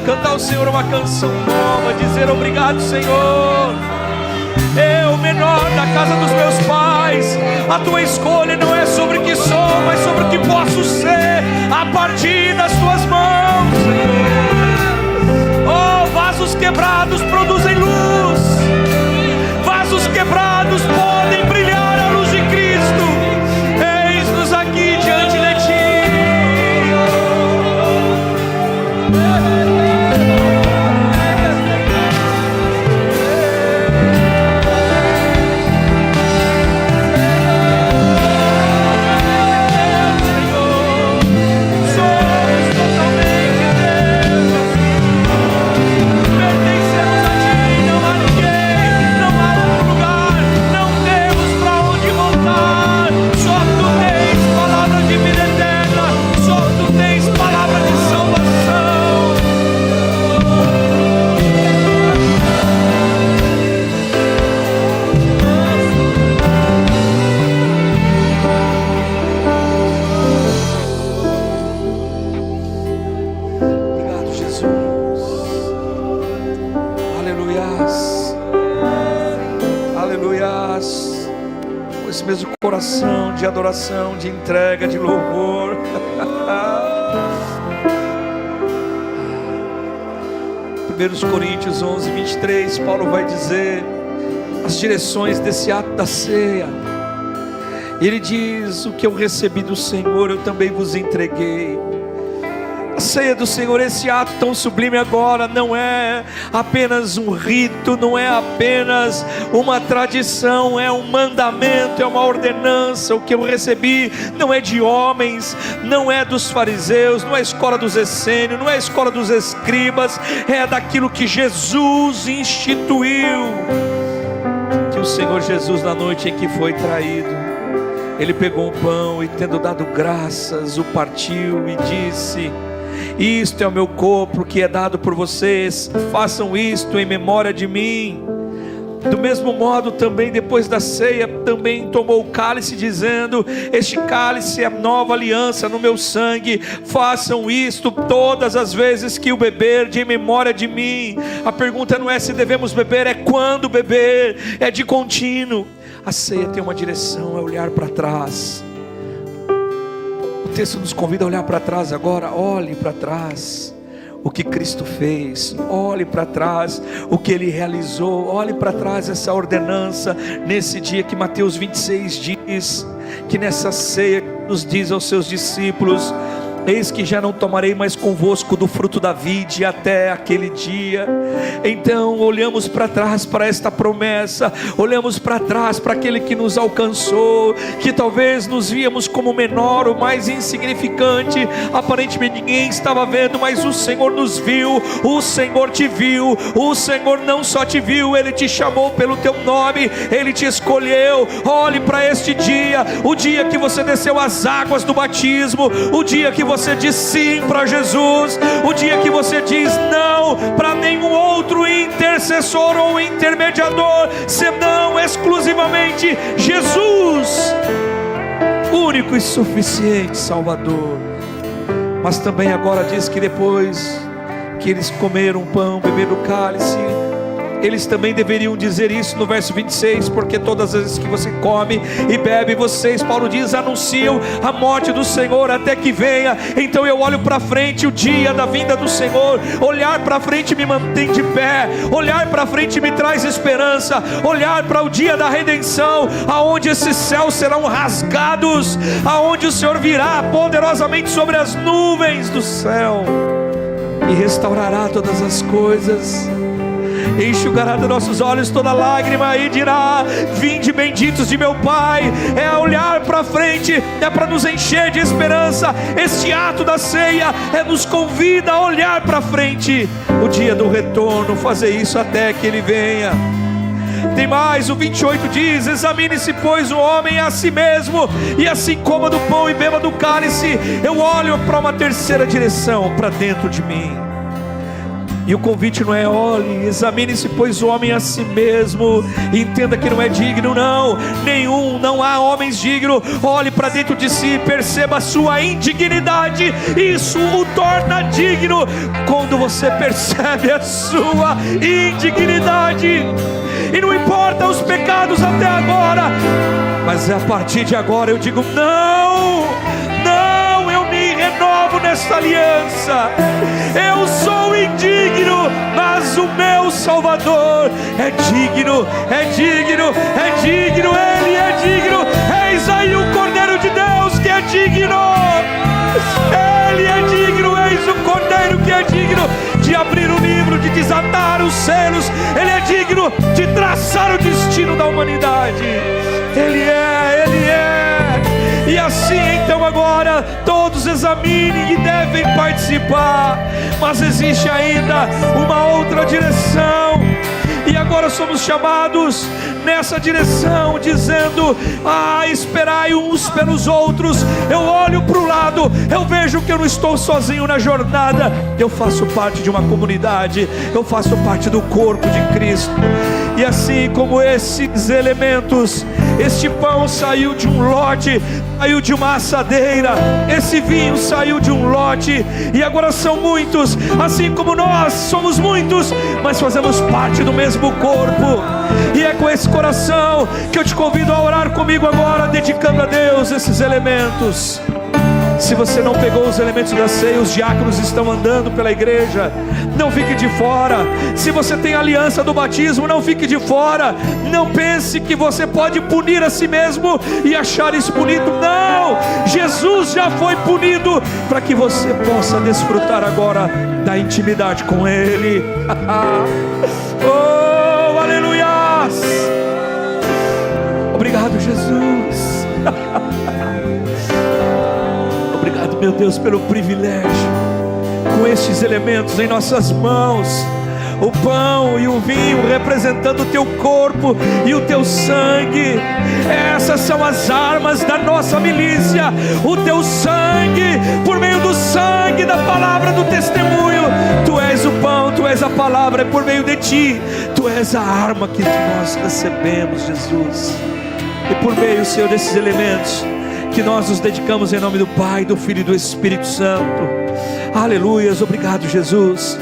[SPEAKER 1] cantar ao Senhor uma canção nova, dizer obrigado, Senhor. Eu, menor da casa dos meus pais, a tua escolha não é sobre o que sou, mas sobre o que posso ser a partir das tuas mãos, Senhor. Oh, vasos quebrados produzem luz, vasos quebrados podem brilhar a luz de Cristo. Eis-nos aqui diante de ti. De adoração, de entrega, de louvor. 1 Coríntios 11, 23, Paulo vai dizer as direções desse ato da ceia. Ele diz: o que eu recebi do Senhor eu também vos entreguei. A ceia do Senhor, esse ato tão sublime agora, não é apenas um rito, não é apenas uma tradição, é um mandamento, é uma ordenança. O que eu recebi não é de homens, não é dos fariseus, não é a escola dos essênios, não é a escola dos escribas, é daquilo que Jesus instituiu. Que o Senhor Jesus, na noite em que foi traído, Ele pegou um pão e, tendo dado graças, o partiu e disse: isto é o meu corpo que é dado por vocês, façam isto em memória de mim. Do mesmo modo também, depois da ceia, também tomou o cálice, dizendo: este cálice é a nova aliança no meu sangue, façam isto todas as vezes que o beber, em memória de mim. A pergunta não é se devemos beber, é quando beber, é de contínuo. A ceia tem uma direção, é olhar para trás. O texto nos convida a olhar para trás agora. Olhe para trás o que Cristo fez, olhe para trás o que Ele realizou, olhe para trás essa ordenança, nesse dia que Mateus 26 diz, que nessa ceia nos diz aos seus discípulos: Eis que já não tomarei mais convosco do fruto da vide até aquele dia. Então olhamos para trás para esta promessa, olhamos para trás para aquele que nos alcançou, que talvez nos víamos como menor ou mais insignificante, aparentemente ninguém estava vendo, mas o Senhor nos viu, o Senhor te viu, o Senhor não só te viu, Ele te chamou pelo teu nome, Ele te escolheu. Olhe para este dia, o dia que você desceu as águas do batismo, o dia que você diz sim para Jesus, o dia que você diz não para nenhum outro intercessor ou intermediador, senão exclusivamente Jesus, único e suficiente Salvador. Mas também agora diz que depois que eles comeram pão, beberam o cálice, eles também deveriam dizer isso no verso 26, porque todas as vezes que você come e bebe, vocês, Paulo diz, anunciam a morte do Senhor até que venha. Então eu olho para frente, o dia da vinda do Senhor, olhar para frente me mantém de pé, olhar para frente me traz esperança, olhar para o dia da redenção, aonde esses céus serão rasgados, aonde o Senhor virá poderosamente sobre as nuvens do céu e restaurará todas as coisas, enxugará dos nossos olhos toda lágrima e dirá: vinde benditos de meu Pai. É olhar para frente, é para nos encher de esperança. Este ato da ceia nos convida a olhar para frente, o dia do retorno, fazer isso até que Ele venha. Tem mais, o 28 diz: examine-se pois o homem a si mesmo, e assim coma do pão e beba do cálice. Eu olho para uma terceira direção, para dentro de mim. E o convite não é: olhe, examine-se pois o homem a si mesmo, entenda que não é digno, não há homens dignos. Olhe para dentro de si, perceba a sua indignidade, isso o torna digno. Quando você percebe a sua indignidade, e não importa os pecados até agora, mas a partir de agora eu digo: não, eu me renovo nesta aliança. Eu sou indigno, mas o meu Salvador é digno, Ele é digno. Eis aí o Cordeiro de Deus que é digno, Ele é digno. Eis o Cordeiro que é digno de abrir o livro, de desatar os selos. Ele é digno de traçar o destino da humanidade. Ele é. E assim então agora todos examinem e devem participar. Mas existe ainda uma outra direção, e agora somos chamados nessa direção, dizendo: esperai uns pelos outros. Eu olho para o lado, eu vejo que eu não estou sozinho na jornada, eu faço parte de uma comunidade, eu faço parte do corpo de Cristo. E assim como esses elementos, este pão saiu de um lote, saiu de uma assadeira, esse vinho saiu de um lote, e agora são muitos, assim como nós somos muitos, mas fazemos parte do mesmo corpo. E é com esse coração que eu te convido a orar comigo agora, dedicando a Deus esses elementos. Se você não pegou os elementos da ceia, os diáconos estão andando pela igreja, não fique de fora. Se você tem a aliança do batismo, não fique de fora. Não pense que você pode punir a si mesmo e achar isso bonito. Não, Jesus já foi punido para que você possa desfrutar agora da intimidade com Ele. Oh, aleluias! Obrigado, Jesus. Obrigado, meu Deus, pelo privilégio, com estes elementos em nossas mãos, o pão e o vinho representando o teu corpo e o teu sangue. Essas são as armas da nossa milícia. O teu sangue, por meio do sangue da palavra do testemunho. Tu és o pão, tu és a palavra, é por meio de ti. Tu és a arma que nós recebemos, Jesus. E por meio, Senhor, desses elementos, que nós nos dedicamos em nome do Pai, do Filho e do Espírito Santo. Aleluias, obrigado, Jesus.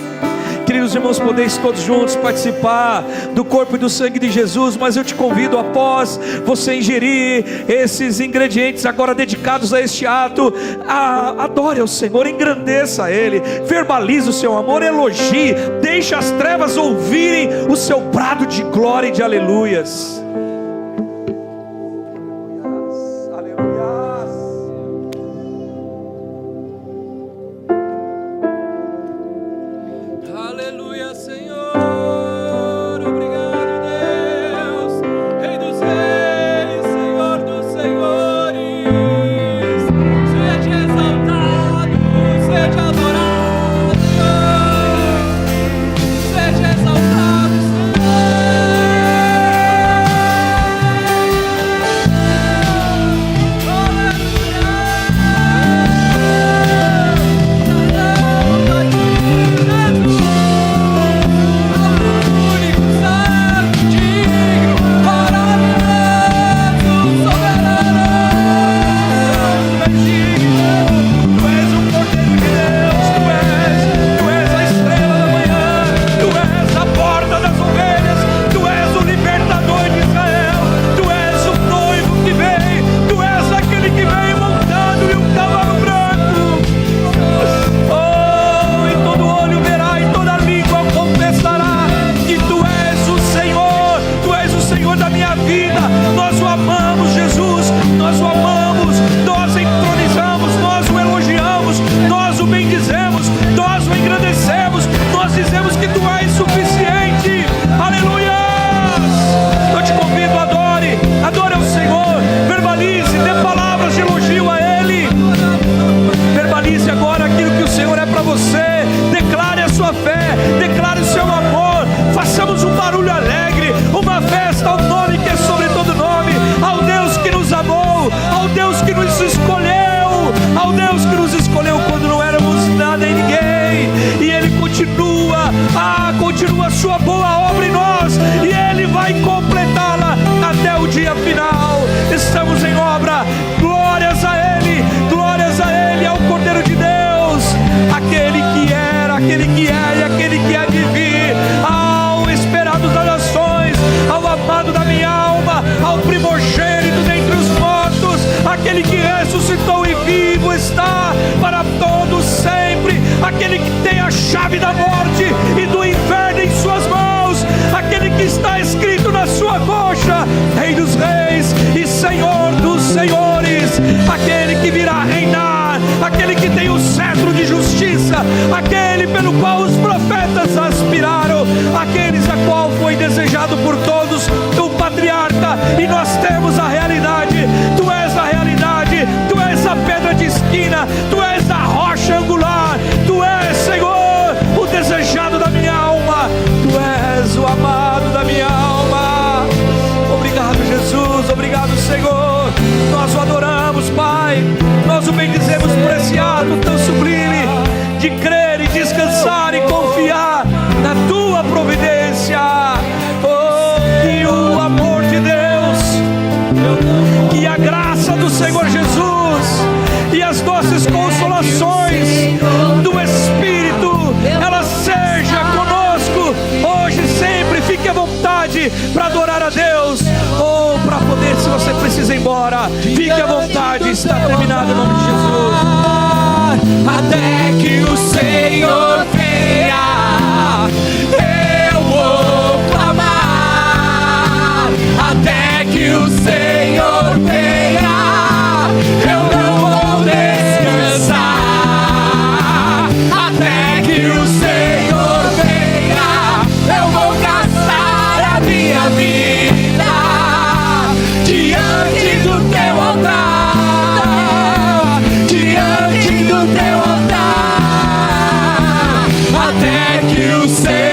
[SPEAKER 1] Queridos irmãos, podeis todos juntos participar do corpo e do sangue de Jesus. Mas eu te convido, após você ingerir esses ingredientes agora dedicados a este ato, adore ao Senhor, engrandeça a Ele, verbalize o seu amor, elogie, deixe as trevas ouvirem o seu brado de glória e de aleluias.
[SPEAKER 2] Senhor. Obrigado, Deus, Rei dos Reis, Senhor dos Senhores. Seja exaltado, seja adorado, seja exaltado, continua a sua boa obra em nós e Ele vai completá-la até o dia final. Estamos em obra, glórias a Ele, ao Cordeiro de Deus, aquele que era, aquele que é e aquele que há de vir, ao esperado das nações, ao amado da minha alma, ao primogênito dentre os mortos, aquele que ressuscitou e vivo está para todos sempre, aquele que tem a chave da morte e do inferno em suas mãos, aquele que está escrito na sua coxa, Rei dos Reis e Senhor dos Senhores, aquele que virá reinar, aquele que tem o cetro de justiça, aquele pelo qual os profetas aspiraram, aqueles a qual foi desejado por todos o patriarca, e nós temos a realidade. Tu és a realidade, Tu és a pedra de esquina, Tu és a rocha angular, Tu és, Senhor, o desejado da minha alma, Tu és o amado da minha alma. Obrigado, Jesus, obrigado, Senhor. Nós o adoramos, Pai, nós o bendizemos por esse ato tão sublime de crer e descansar e confiar na Tua providência. Oh, que o amor de Deus, que a graça do Senhor Jesus e as doces consolações do Espírito, ela seja conosco hoje e sempre. Fique à vontade para adorar a Deus, ou para poder, se você precisa ir embora, fique à vontade. Está terminado em nome de Jesus. Até que o Senhor venha, eu vou clamar. Até que o Senhor venha, eu não vou descansar. Até que o Senhor venha, eu vou gastar a minha vida diante do Teu altar, diante do Teu altar. Até que o Senhor